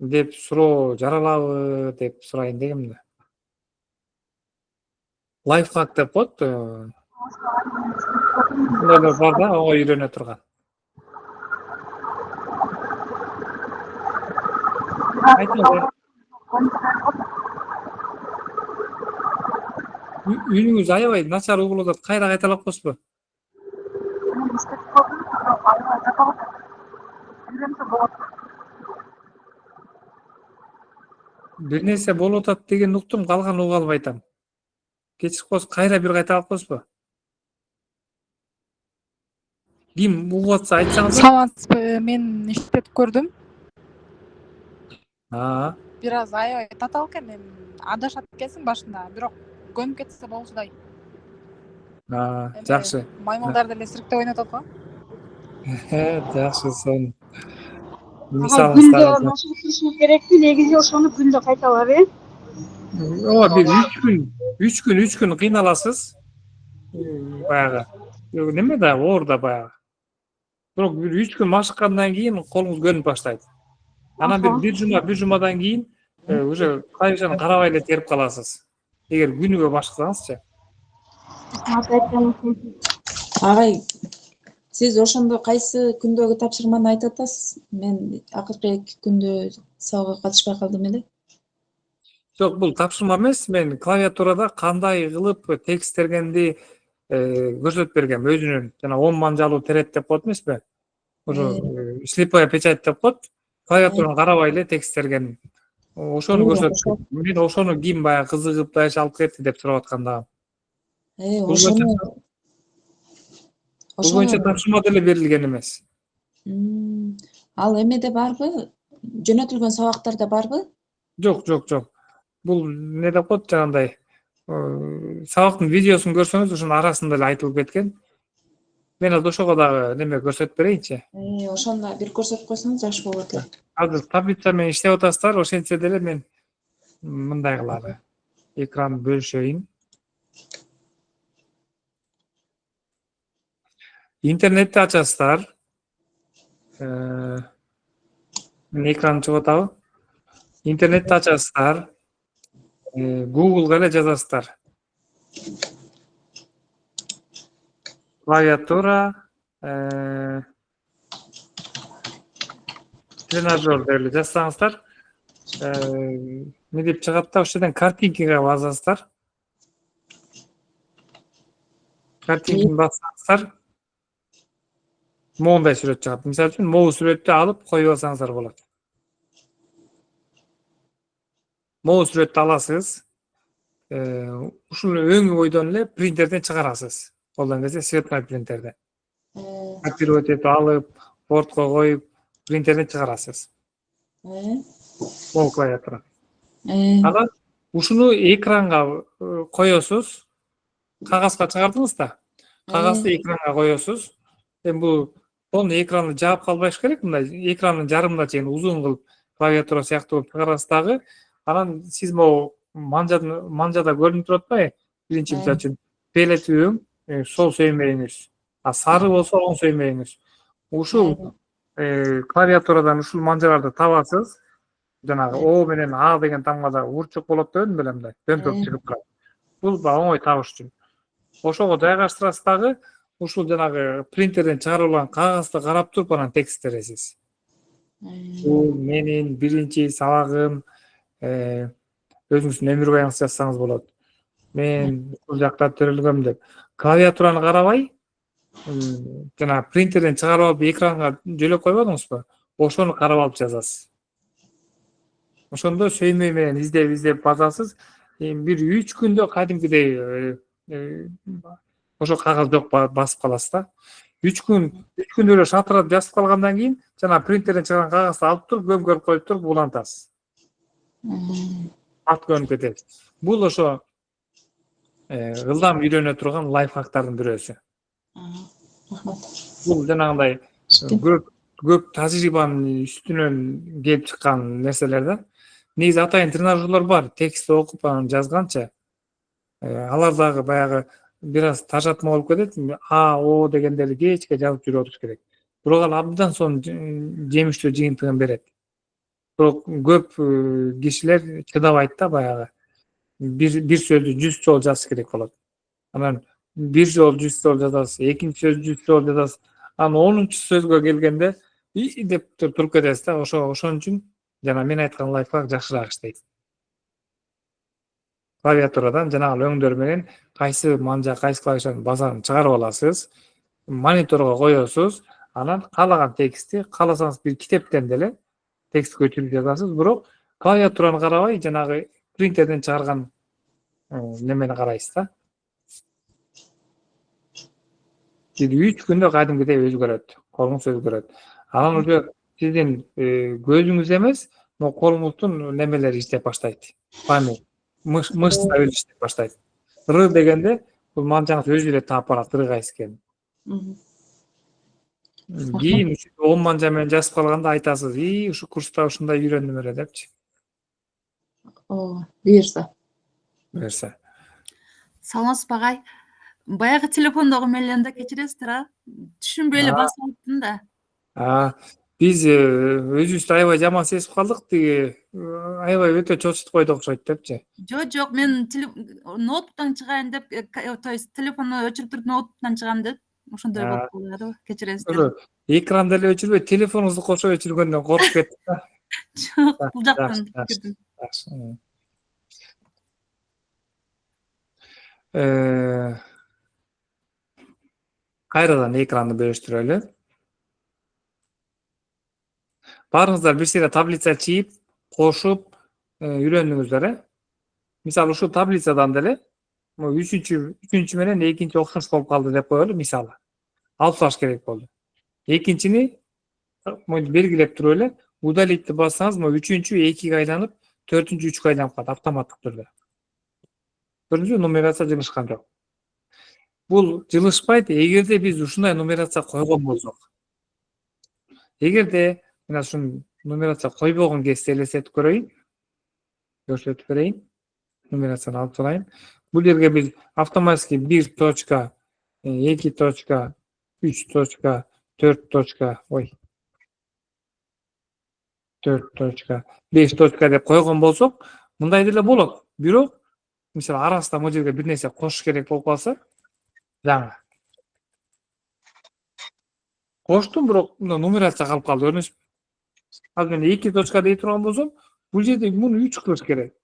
[SPEAKER 1] деп суроо жаралабы деп сурайын дегем да. Лайфхак деп коет. Ушундайлар бар да, оңой үйрөнө турган. Үйүңүз аябай начар угулуп атат. Кайра кайталап коесузбу? Бир нерсе болуп атат деген уктум, калган уга албай атам. Кечип коюш, кайра бир кайта алып коюшпу? Ким угуп атса айтсаңыз.
[SPEAKER 9] Саламатсызбы, мен иштетип көрдүм. Бир аз аябай татаал экен, эми адашат экенсиң башында, бирок көнүп кетсе болчудай.
[SPEAKER 1] Жакшы.
[SPEAKER 9] Маймылдар деле сиркте ойноп атат го.
[SPEAKER 1] Жакшы, сон.
[SPEAKER 8] Күндө машыгып турушубуз керекпи, негизи ошону күндө кайталап,
[SPEAKER 1] Ооба, бир 3 күн кыйналасыз. Баягы. Неме да, оорда баягы. Бирок бир 3 күн машыккандан кийин колуңуз көнүп баштайт. Анан бир жумадан кийин уже клавишаны карабай эле терип каласыз. Эгер күнүгө башкырсаңызчы.
[SPEAKER 3] Агай, сиз ошондо кайсы күндөгү тапшырманы айтып атасыз? Мен акыркы 2 күндө сабакка катышпай калдым эле.
[SPEAKER 1] Жок, бул тапшырма эмес. Мен клавиатурада кандай кылып текст тергенди көрсөтүп бергем. Өзүнүн жана 10 манжалуу терет деп коет эмеспи? Ошо слепая печать деп коет. Клавиатураны карабай эле текст терген. Ошону көрсөтүп. Мен ошону ким баягы кызыгып дайча алып кетти деп сурап атканда. Бул боюнча тапшырма деле берилген эмес.
[SPEAKER 3] Ал эмеде барбы? Жөнөтүлгөн сабактарда барбы?
[SPEAKER 1] Жок. Бул не деп коет жанагындай сабактын видеосун көрсөңүз ошонун арасында эле айтылып кеткен. Мен азыр ошого дагы неме көрсөтүп берейинчи.
[SPEAKER 3] Ошондо бир көрсөтүп койсоңуз жакшы болот эле.
[SPEAKER 1] Азыр таблица менен иштеп атасыздар, ошентсе деле мен мындай кылалы. Экран бөлүшөйүн. Интернетти ачасыздар. Мен экран чыгып атабы? Интернетти ачасыздар. Google'га эле жазасыздар. Клавиатура тренажер деп эле жазсаңыздар, не деп чыгат да, ошол жерден картинкага басасыздар. Картинканы бассаңыздар, моундай сүрөт чыгат. Мисалы үчүн, могу сүрөттү алып коюп алсаңыздар болот. Могу сүрөттү аласыз. Ушуну өң бойдон эле принтерден чыгарасыз. Колдон келсе светлый принтерден. Копировать этип алып, бортко коюп, принтерден чыгарасыз. Могу клавиатура. Анан ушуну экранга коесуз. Кагазга чыгардыңыз да. Кагазды экранга коесуз. Эми бул тону экранды жаап калбаш керек, мындай экрандын жарымына чейин узун кылып клавиатура сыяктуу кылып чыгарасыз дагы. Анан сиз могу манжада көрүнүп турат атпайбы? Биринчи мисалы үчүн пелети өң, сол сөймөйүңүз. Сары болсо оң сөймөйүңүз. Ушул клавиатурадан ушул манжаларды табасыз. Жанагы О менен А деген тамгада урчук болот дебедим беле мындай. Дөмпөк чыгып турат. Бул оңой табыш үчүн. Ошого жайгаштырасыз дагы, ушул жанагы принтерден чыгарылган кагазды карап туруп анан текст тересиз. Бул менин биринчи сабагым, өзүңүздүн өмүр баяңыңызды жазсаңыз болот. Мен бул жакта төрөлгөм деп. Клавиатураны карабай, жана принтерден чыгарып алып экранга жөлөп койбодуңузбу? Ошону карап алып жазасыз. Ошондо сөймөй менен издеп басасыз. Бир 3 күндө кадимкидей ошо кагаз жок басып каласыз да. 3 күндө эле шатырат жазып калгандан кийин жана принтерден чыган кагазды алып туруп көмкөрүп коюп туруп улантасыз. Ат көнүп кетет. Бул ошо ылдам үйрөнө турган лайфхактардын бирөөсү. Бул жанагындай көп тажрыйбанын үстүнөн келип чыккан нерселер да. Негизи атайын тренажерлор бар, текстти окуп анан жазганча. Алар дагы баягы бир аз тажатма болуп кетет. А, О дегендерди кечке жазып жүрүп отуруш керек. Бирок ал абдан сонун жемиштүү жыйынтыгын берет. Бирок көп кишилер чыдабайт да баягы. Бир сөздү 100 жолу жазыш керек болот. Анан бир жолу 100 жолу жазасыз, экинчи сөздү 100 жолу жазасыз. Анан 10-чу сөзгө келгенде деп туруп кетесиз да. Ошон үчүн жана мен айткан лайфхак жакшыраак иштейт. Клавиатурадан жанагы өңдөр менен кайсы мanja, кайсы клавишаны басарын чыгарып аласыз. Мониторго коесуз. Анан каалаган текстти кааласаңыз бир китептен деле текст көчүрүп жазасыз, бирок клавиатураны карабай жанагы принтерден чыгарган немени карайсыз да. 3 күндө кадимгидей өзгөрөт, колуңуз өзгөрөт. Анан уже сиздин көзүңүз эмес, колуңуздун немелери иштеп баштайт. Память, мышцалар иштеп баштайт. Р дегенде бул манжаңыз өзү эле таап барат р кайсы экенин. Кийин 10 манжа менен жазып калганда айтасыз, ушу курста ушундай үйрөндүм эле депчи.
[SPEAKER 3] Буюрса.
[SPEAKER 1] Буюрса.
[SPEAKER 10] Саламатсызбы агай? Баягы телефондогу мелленде кечиресиздер, а? Түшүнбөй эле басып алыптым да.
[SPEAKER 1] Биз өзүбүздү аябай жаман сезип калдык, тиги аябай өтө чочутуп койду окшойт депчи.
[SPEAKER 10] Жок, мен ноутбуктан чыгайын деп, то есть телефонду өчүрүп туруп ноутбуктан чыгам деп, ошондой болуп калды. Кечиресиздер.
[SPEAKER 1] Экранды эле өчүрбөй, телефонуңузду кошо өчүргөндөн коркуп кеттик да.
[SPEAKER 10] Жок, бул жактан кирдим.
[SPEAKER 1] Кайрадан экранды бөлүштүрөлү. Баарыңыздар бир сыйра таблица чийип, кошуп үйрөндүңүздөр, Мисалы, ушу таблицадан деле 3-чү менен 2-чи окшош болуп калды деп коелу, мисалы. Алып салыш керек болду. Экинчини белгилеп туруп эле удалитти бассаңыз, 3-чү 2-ге айланып, 4-чү 3-кө айланып калат автоматтык түрдө. Көрдүңүзбү, нумерация жылышкан жок. Бул жылышпайт эгерде биз ушундай нумерация койгон болсок. Эгерде мен ушун нумерация койбогон кезде элестетип көрөйүн. Көрсөтүп берейин. Нумерацияны алып салайын. Бул жерге биз автоматически 1 точка, 2 точка, 3 точка, 4 точка, 4 точка, 5 точка деп койгон болсок, мындай деле болот. Бирок, мисалы, арасында бул жерге бир нерсе кошуш керек болуп калса, жаңы. Коштум, бирок нумерация калып калды, көрдүңүзбү? Азыр мен 2 точка дей турган болсом, бул жерде муну 3 кылыш керек.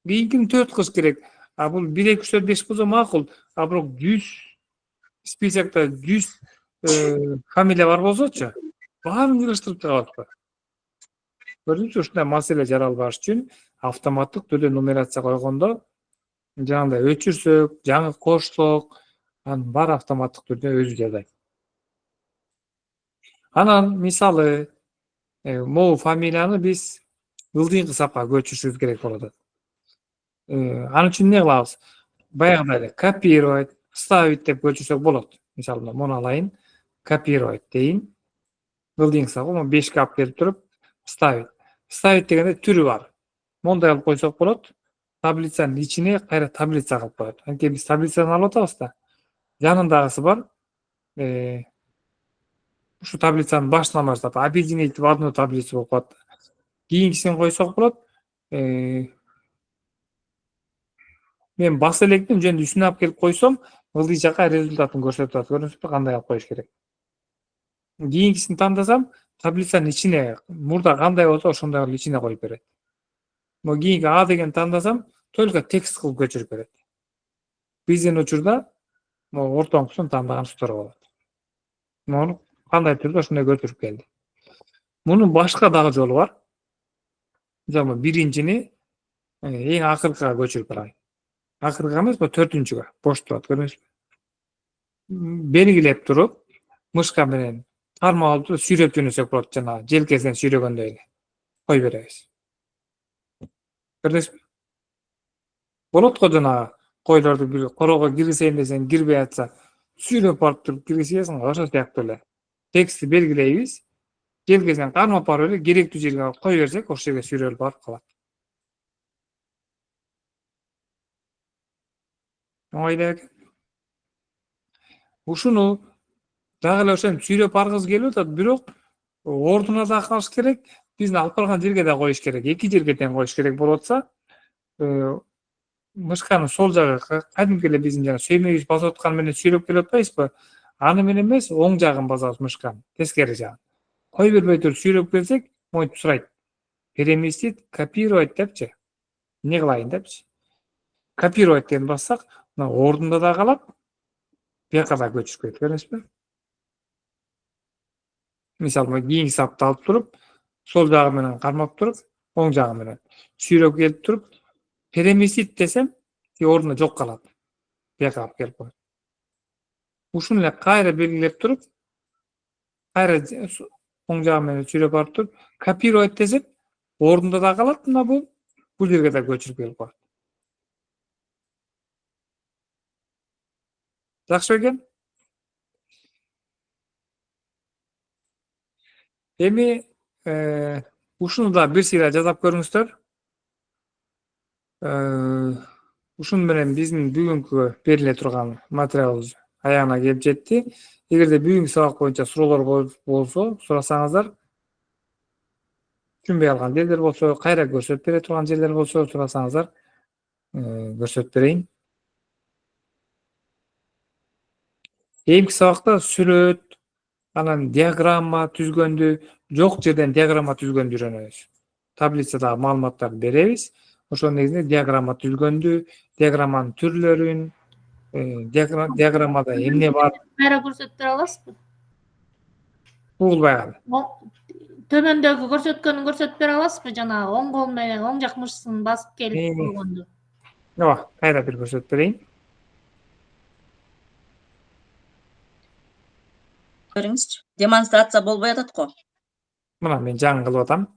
[SPEAKER 1] Кийинкини 4 кылыш керек. Бул 1, 2, 3, 4, 5 болсо макул. Бирок 100 списокто 100 фамилия бар болсочу, баарын жылыштырып чыгабызбы? Көрдүңүзбү, ушундай маселе жаралбаш үчүн автоматтык түрдө нумерация койгондо, жаңагындай өчүрсөк, жаңы кошсок, анын баары автоматтык түрдө өзү жазайт. Анан мисалы, могу фамилияны биз ылдыйкы сапка көчүрүшүбүз керек болот. Анын үчүн эмне кылабыз? Баягыдай эле копировать, вставить деп көчүрсөк болот. Мисалы, муну алайын, копировать дейин. Ылдыйкы сапка 5ке алып келип туруп, вставить. Вставить дегенде түрү бар. Мондай алып койсок болот. Таблицанын ичине кайра таблица кылып коет. Анткени биз таблицаны алып атабыз да. Жанындагысы бар. Ушу таблицанын башынан баштап объединить в одну таблицу болуп калат. Кийинкисин койсок болот. Мен бас электин жөн үстүнө алып келип койсом, ылдый жака результатын көрсөтүп атат. Көрдүңүзбү, кандай алып коюш керек. Кийинкисин тандасам, таблицанын ичине мурда кандай болсо ошондой кылып ичине коюп берет. Кийинки А деген тандасам, только текст кылып көчүрүп берет. Биздин учурда ортоңкусун тандаган устура болот. Муну кандай түрдө ошондой көчүрүп келди. Мунун башка дагы жолу бар. Мисалы, биринчини эң акыркыга көчүрүп барайын. Акыркыга эмес, 4-чүгө бош турат, көрдүңүзбү? Белгилеп туруп, мышка менен тармак алып туруп сүйрөп жөнөсөк болот, жана желкесинен сүйрөгөндөй эле. Кой беребиз. Көрдүңүзбү? Болот го жана койлорду бир корого киргизейин десең, кирбей атса, сүйрөп барып туруп киргизесиң, ошо сыяктуу эле. Текстти белгилейбиз, желкесинен кармап барып эле керектүү жерге кой берсек, ошол жерге сүйрөлүп барып калат. Оңой эле экен. Ушуну дагы эле ошентип сүйрөп баргыбыз келип атат, бирок ордуна да калыш керек, биздин алып барган жерге да коюш керек. 2 жерге тең коюш керек болуп атса, мышканын сол жагы кадимки эле биздин жана сөймөйүбүз басып аткан менен сүйрөп келип атпайбызбы? Аны менен эмес, оң жагын басабыз мышканын, тескери жагын. Кой бербей туруп сүйрөп келсек, монтип сурайт. Переместить, копировать депчи. Эмне кылайын депчи. Копировать деген бассак, ордунда да калат, бияка да көчүрүп кетет, көрдүңүзбү? Мисалы кийинки сапты алып туруп, сол жагы менен кармап туруп, оң жагы менен сүйрөп келип туруп, переместить десем, ордуна жок калат. Бияка алып келип коет. Ушуну эле кайра белгилеп туруп, кайра оң жагы менен сүйрөп барып туруп, копировать десем, ордунда да калат, мына бул жерге да көчүрүп келип коет. Жакшы экен. Эми ушуну да бир сыйра жасап көрүңүздөр. Ушуну менен биздин бүгүнкү бериле турган материалыбыз аягына келип жетти. Эгерде бүгүнкү сабак боюнча суроолор болсо, сурасаңыздар, түшүнбөй калган жерлер болсо, кайра көрсөтүп бере турган жерлер болсо, сурасаңыздар, көрсөтүп берейин. Эмки сабакта сүрөт, анан диаграмма түзгөндү, жок жерден диаграмма түзгөндү үйрөнөбүз. Таблицадагы маалыматтарды беребиз. Ошонун негизинде диаграмма түзгөндү, диаграмманын түрлөрүн, диаграммада эмне бар,
[SPEAKER 2] Кайра көрсөтүп бере аласызбы?
[SPEAKER 1] угулбай калды.
[SPEAKER 2] Төмөндөгү көрсөткөнү көрсөтүп бере аласызбы? Жана оң кол менен оң жак мышцын басып келип койгонду.
[SPEAKER 1] Ооба, кайра бир көрсөтүп берейин.
[SPEAKER 5] Көрүңүзчү. Демонстрация болбой атат го.
[SPEAKER 1] Мына мен жаңы кылып атам.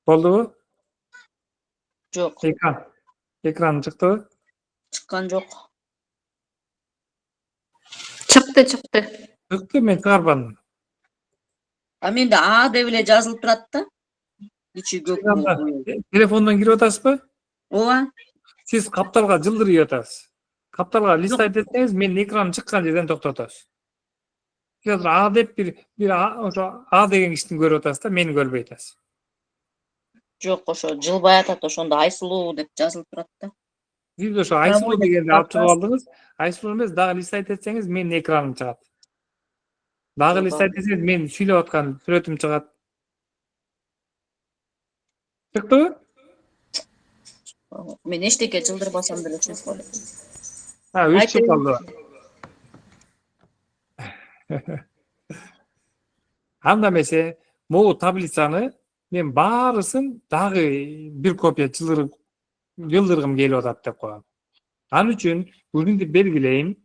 [SPEAKER 1] Болдубу?
[SPEAKER 5] Жок,
[SPEAKER 1] Экран чыктыбы?
[SPEAKER 5] чыккан жок.
[SPEAKER 4] Чыкты.
[SPEAKER 1] Чыкты, мен чыгарбадым.
[SPEAKER 5] А менде А деп эле жазылып турат да. Ичи көк.
[SPEAKER 1] Телефондон кирип атасызбы?
[SPEAKER 5] Ооба.
[SPEAKER 1] Сиз капталга жылдырып атасыз. Капталга листать этсеңиз, мен экран чыккан жерден токтотосуз. Сиз А деп бир ошо А деген кишини көрүп атасыз да, мени көрбөй атасыз.
[SPEAKER 5] Жок, ошо жылбай атат, ошондо Айсулуу деп жазылып турат да.
[SPEAKER 1] Сиз ошо Айсулуу дегенди алып чыгып алдыңыз. Айсулуу эмес, дагы листать этсеңиз, менин экраным чыгат. Дагы листать этсеңиз, мен сүйлөп аткан сүрөтүм чыгат. Чыктыбы?
[SPEAKER 5] Мен эчтеке жылдырбасам деле чыгып калды.
[SPEAKER 1] Үч чыгып калды. Анда эмесе, могу таблицаны мен баарысын дагы бир копия жылдыргым келип атат деп коем. Ал үчүн бүгүнкү белгилейм.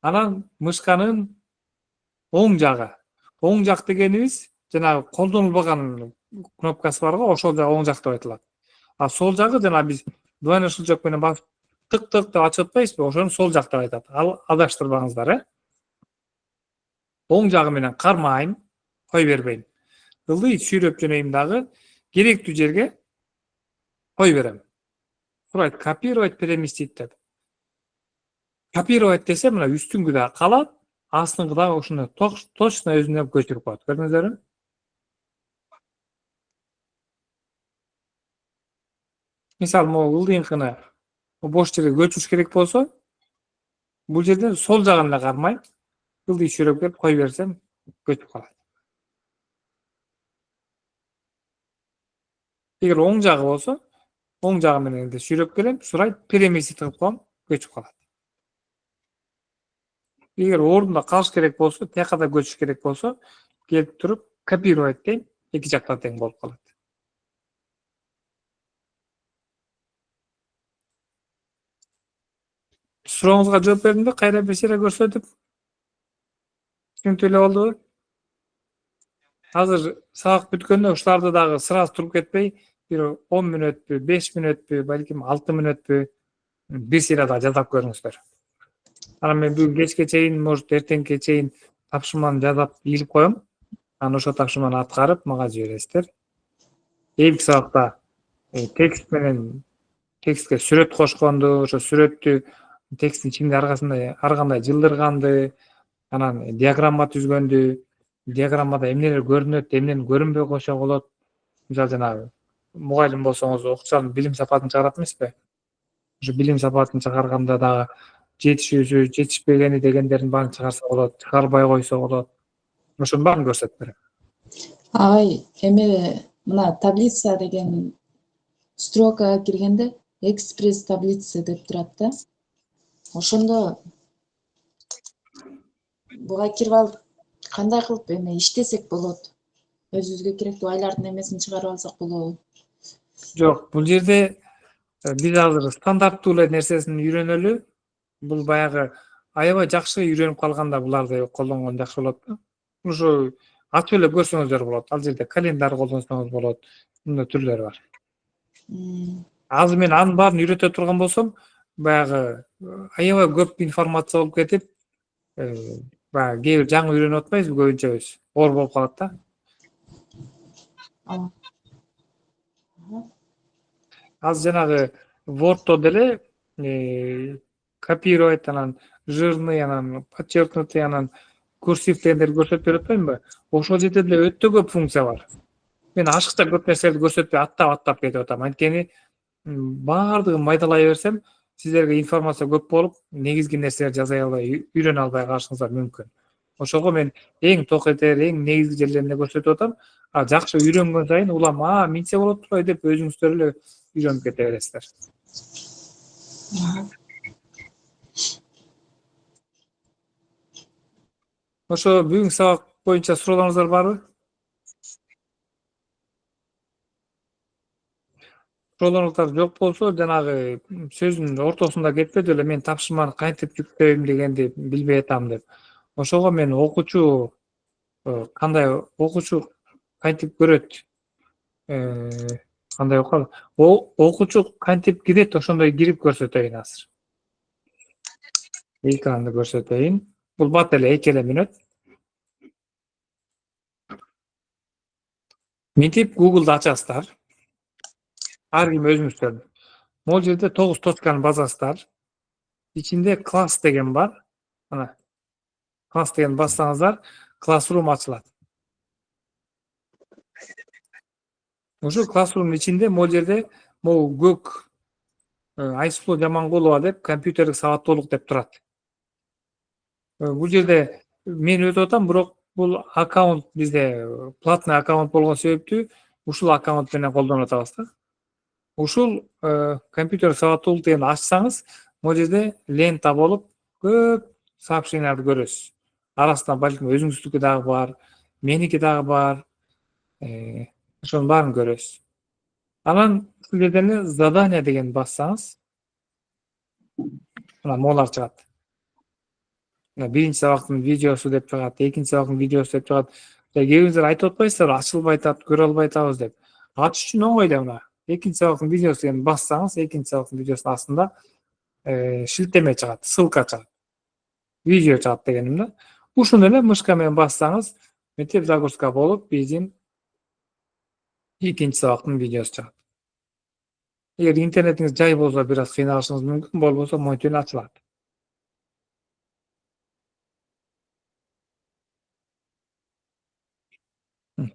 [SPEAKER 1] Анан мышканын оң жагы. Оң жак дегенибиз жанагы колдонулбаган кнопкасы бар го, ошол жагы оң жак деп айтылат. А сол жагы жана биз двойной щелчок менен басып тык деп ачып атпайбызбы? Ошону сол жак деп айтат. Ал адаштырбаңыздар, Оң жагы менен кармайм, кой бербейм. Ылдый сүйрөп жөнөйм дагы, керектүү жерге кой берем. Сурайт, копировать, переместить деп. Копировать десе, мына үстүңгү да калат, астыңгы да ушуну точно өзүнө көчүрүп коет. Көрдүңүздөрбү? Мисалы, могу ылдыйынкыны бош жерге көчүрүш керек болсо, бул жерден сол жагын эле кармайм, ылдый сүйрөп келип кой берсем, көчүп калат. Эгер оң жагы болсо, оң жагы менен эле сүйрөп келем, сурайт, переместить кылып коем, көчүп калат. Эгер ордунда калыш керек болсо, тияка да көчүш керек болсо, келип туруп, копировать дейм, эки жакта тең болуп калат. Сурооңузга жооп бердимби? Кайра бир сыйра көрсөтүп? Түшүнүктүү эле болдубу? Азыр сабак бүткөндө ушуларды дагы сразу туруп кетпей, бир 10 мүнөтпү, 5 мүнөтпү, балким 6 мүнөтпү бир сыйра да жасап көрүңүздөр. Анан мен бүгүн кечке чейин, может эртеңке чейин тапшырманы жазап ийилип коем. Анан ошо тапшырманы аткарып мага жибересиздер. Эмки сабакта текст менен текстке сүрөт кошконду, ошо сүрөттү тексттин ичинде ар кандай жылдырганды, анан диаграмма түзгөндү, диаграммада эмнелер көрүнөт, эмнени көрүнбөй койсо болот. Мисалы жанагы мугалим болсоңуз, окуучулардын билим сапатын чыгарат эмеспи? Ошо билим сапатын чыгарганда дагы жетишүүсү, жетишпегени дегендерин баарын чыгарса болот, чыгарбай койсо болот. Ошонун баарын көрсөтүп берем.
[SPEAKER 11] Эме мына таблица деген строкага киргенде экспресс таблица деп турат да. Ошондо буга кирип алып кандай кылып эме иштесек болот? Өзүбүзгө керектүү айлардын эмесин чыгарып алсак болобу?
[SPEAKER 1] Жок, бул жерде биз азыр стандарттуу эле нерсесин үйрөнөлү. Бул баягы аябай жакшы үйрөнүп калганда буларды колдонгон жакшы болот да. Ушу ачып эле көрсөңүздөр болот. Ал жерде календарь колдонсоңуз болот. Мындай түрлөрү бар. Азыр мен анын баарын үйрөтө турган болсом, баягы аябай көп информация болуп кетип, баягы кээ бир жаңы үйрөнүп атпайбызбы көбүнчөбүз. Оор болуп калат да. Азыр жанагы Word'то деле копировать, анан жирный, анан подчеркнутый, анан курсив дегендерди көрсөтүп берип атпаймынбы? Ошол жерде деле өтө көп функция бар. Мен ашыкча көп нерселерди көрсөтпөй аттап кетип атам. Анткени баардыгын майдалай берсем, сиздерге информация көп болуп, негизги нерселерди жаза албай, үйрөнө албай калышыңыздар мүмкүн. Ошого мен эң токетер, эң негизги жерлерине көрсөтүп атам. Жакшы үйрөнгөн сайын улам, минсе болот турбайбы деп өзүңүздөр эле үйрөнүп кете бересиздер. Ошо бүгүнкү сабак боюнча суроолоруңуздар барбы? Суроолоруңуздар жок болсо, жанагы сөздүн ортосунда кетпеди эле мен тапшырманы кантип жүктөйм дегенди билбей атам деп. Ошого мен окуучу кантип көрөт? Кандай окуп? Окуучу кантип кирет, ошондой кирип көрсөтөйүн азыр. Экранды көрсөтөйүн. Бул бат эле 2 эле мүнөт. Мынтип Google'да ачасыздар. Ар ким өзүңүздөр. Могул жерде 9 точканы басасыздар. Ичинде класс деген бар. Мына. Класс деген бассаңыздар, Classroom ачылат. Ошо Classroom ичинде могул жерде могул көк Айсулуу Жамангулова деп компьютердик сабаттуулук деп турат. Бул жерде мен өтүп атам, бирок бул аккаунт бизде платный аккаунт болгон себептүү ушул аккаунт менен колдонуп атабыз да. Ушул компьютер сабаттуулук дегенди ачсаңыз, могул жерде лента болуп көп сообщенияларды көрөсүз. Арасында балким өзүңүздүкү дагы бар, меники дагы бар. Ошонун баарын көрөсүз. Анан бул жерден задание деген бассаңыз, мына могулар чыгат. Биринчи сабактын видеосу деп чыгат, экинчи сабактын видеосу деп чыгат. Кээ бириңиздер айтып атпайсыздарбы, ачылбай атат, көрө албай атабыз деп. Ачыш үчүн оңой эле мына. Экинчи сабактын видеосу деген бассаңыз, экинчи сабактын видеосунун астында шилтеме чыгат, ссылка чыгат. Видео чыгат дегеним да. Ушуну эле мышка менен бассаңыз, мынтип загрузка болуп, биздин экинчи сабактын видеосу чыгат. Эгер интернетиңиз жай болсо, бир аз кыйналышыңыз мүмкүн, болбосо монитор ачылат.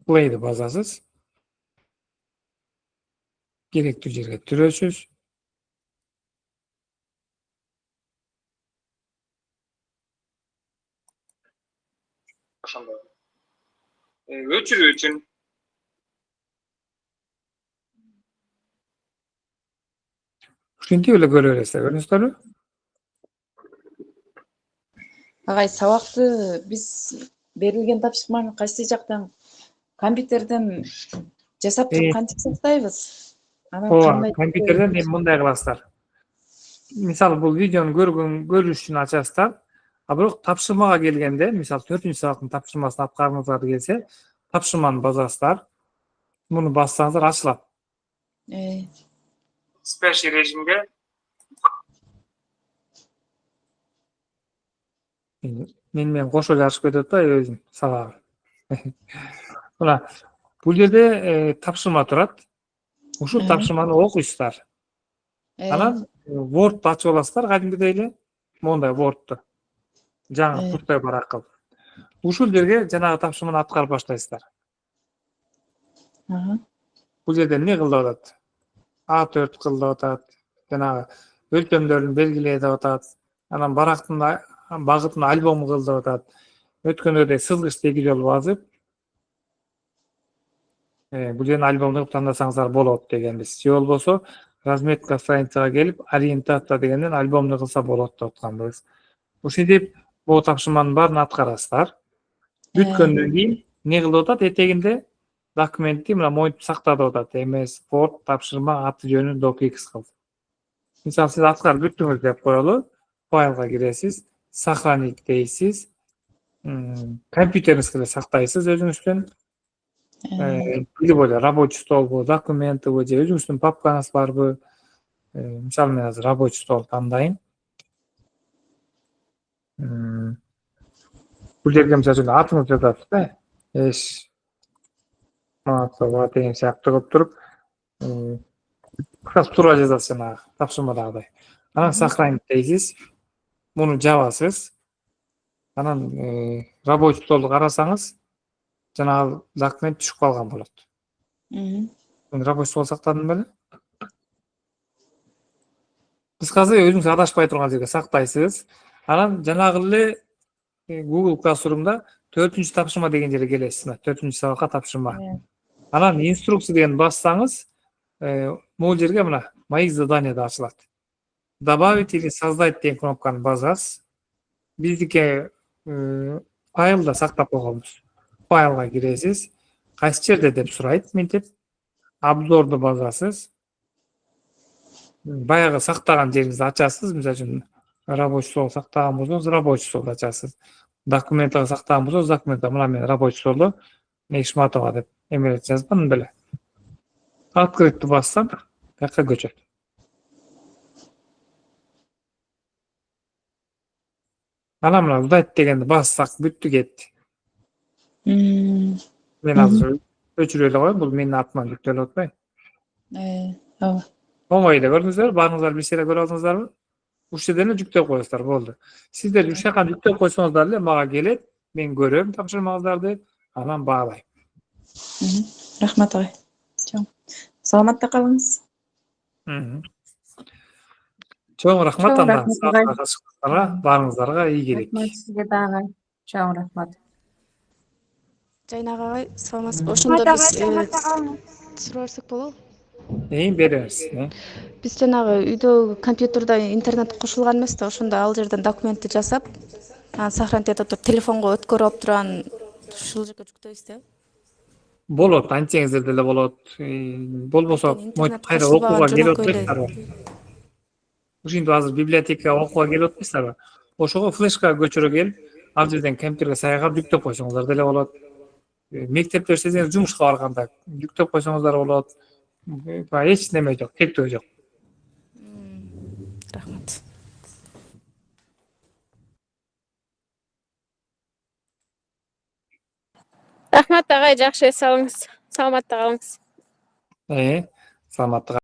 [SPEAKER 1] Play'ди басасыз. Керектүү жерге түрөсүз. Ошондой. Өчүрүү үчүн ушинтип эле көрө бересиздер, көрдүңүздөрбү?
[SPEAKER 3] Агай, сабакты биз берилген тапшырманы кайсы жактан компьютерден жасап туруп кантип сактайбыз?
[SPEAKER 1] Ооба, компьютерден эми мындай кыласыздар. Мисалы бул видеону көрүш үчүн ачасыздар. Бирок тапшырмага келгенде, мисалы 4-чү сабактын тапшырмасын аткаргыңыздар келсе, тапшырманы басасыздар. Муну бассаңыздар ачылат. Спеши режимге мен кошо жазышып кетип атпайбы өзүм сабагы. Мына бул жерде тапшырма турат. Ушул тапшырманы окуйсуздар. Анан Word'ду ачып аласыздар, кадимгидей эле. Мондай Word'ду. Жаңы пустой барак кылып. Ушул жерге жанагы тапшырманы аткарып баштайсыздар. Бул жерде эмне кыл деп атат? A4 кыл деп атат. Жанагы өлчөмдөрүн белгиле деп атат. Анан барактын багытын альбом кыл деп атат. Өткөндөрдө сызгыч 2 жолу басып, бул жерден альбомду тандасаңыздар болот дегенбиз. Же болбосо разметка страницага келип, ориентация дегенден альбомду кылса болот деп атканбыз. Ушинтип бул тапшырманын баарын аткарасыздар. Бүткөндөн кийин не кылып атат? Этегинде документти мына монтип сактап атат. MS Word тапшырма аты жөнү docx кылып. Мисалы сиз аткарып бүттүңүз деп коелу, файлга киресиз, сохранить дейсиз, компьютериңизге сактайсыз өзүңүздүн. Билип эле рабочий столбу, документиби же өзүңүздүн папкаңыз барбы? Мисалы мен азыр рабочий стол тандайм. Бул жерге мисалы үчүн атыңыз жазасыз да. Матова деген сыяктуу кылып туруп, кыска туура жазасыз жанагы тапшырмадагыдай. Анан сохранить дейсиз. Муну жабасыз. Анан рабочий столду карасаңыз, жанагы документ түшүп калган болот. Мен рабочий стол сактадым беле? Кыскасы өзүңүз адашпай турган жерге сактайсыз. Анан жанагы эле Google Classroom'да 4-үнчү тапшырма деген жерге келесиз. 4-үнчү сабакка тапшырма. Анан инструкция деген бассаңыз, могул жерге мына мои задания да ачылат. Добавить или создать деген кнопканы басасыз. Биздики файлда сактап койгонбуз. Файлга киресиз. Кайсы жерде деп сурайт мынтип. Обзорду басасыз. Баягы сактаган жериңизди ачасыз. Мисалы үчүн рабочий стол сактаган болсоңуз, рабочий столду ачасыз. Документти сактаган болсоңуз, документти. Мына мен рабочий столду Мешматова деп эмелеп жазгам беле. Открытьты бассам, бияка көчөт. Анан мына удать дегенди бассак бүттү кетти. Мен азыр өчүрүп эле коем, бул менин атыман жүктөлүп атпайбы?
[SPEAKER 11] ооба.
[SPEAKER 1] Оңой эле көрдүңүздөр, барыңыздар бир сере көрүп алдыңыздарбы? Ушул жерден эле жүктөп коесуздар, болду. Сиздер ушул жака жүктөп койсоңуздар эле мага келет, мен көрөм тапшырмаңыздарды, анан баалайм.
[SPEAKER 11] Рахмат агай. Чоң. Саламатта калыңыз.
[SPEAKER 1] Чоң рахмат
[SPEAKER 6] Чоң
[SPEAKER 1] андан.
[SPEAKER 6] рахмат,
[SPEAKER 1] Барыңыздарга ийгилик.
[SPEAKER 6] Рахмат сизге дагы. Чоң рахмат.
[SPEAKER 12] Жайнак агай, саламатсызбы? Ошондо биз суроо берсек болобу?
[SPEAKER 1] Беребиз.
[SPEAKER 12] Биз жанагы үйдө компьютерде интернет кошулган эмес да, ошондо ал жерден документти жасап, анан сохранить этип туруп телефонго өткөрүп алып туруп анан ушул жерге жүктөйбүз да.
[SPEAKER 1] Болот, антеңиздер деле болот. Болбосо,
[SPEAKER 12] Интернет
[SPEAKER 1] кайра
[SPEAKER 12] кошулбаган
[SPEAKER 1] окууга келип
[SPEAKER 12] жөнөкөй эле.
[SPEAKER 1] атпайсыздарбы? Ушинтип азыр библиотекага окууга келип атпайсыздарбы? Ошого флешкага көчүрө келип, ал жерден компьютерге сайгап жүктөп койсоңуздар деле болот. Мектепте иштесеңиз жумушка барганда жүктөп койсоңуздар болот. Эч неме жок, кектөө жок.
[SPEAKER 12] Рахмат.
[SPEAKER 4] Рахмат агай, жакшы эс алыңыз. Саламатта калыңыз.
[SPEAKER 1] Саламатта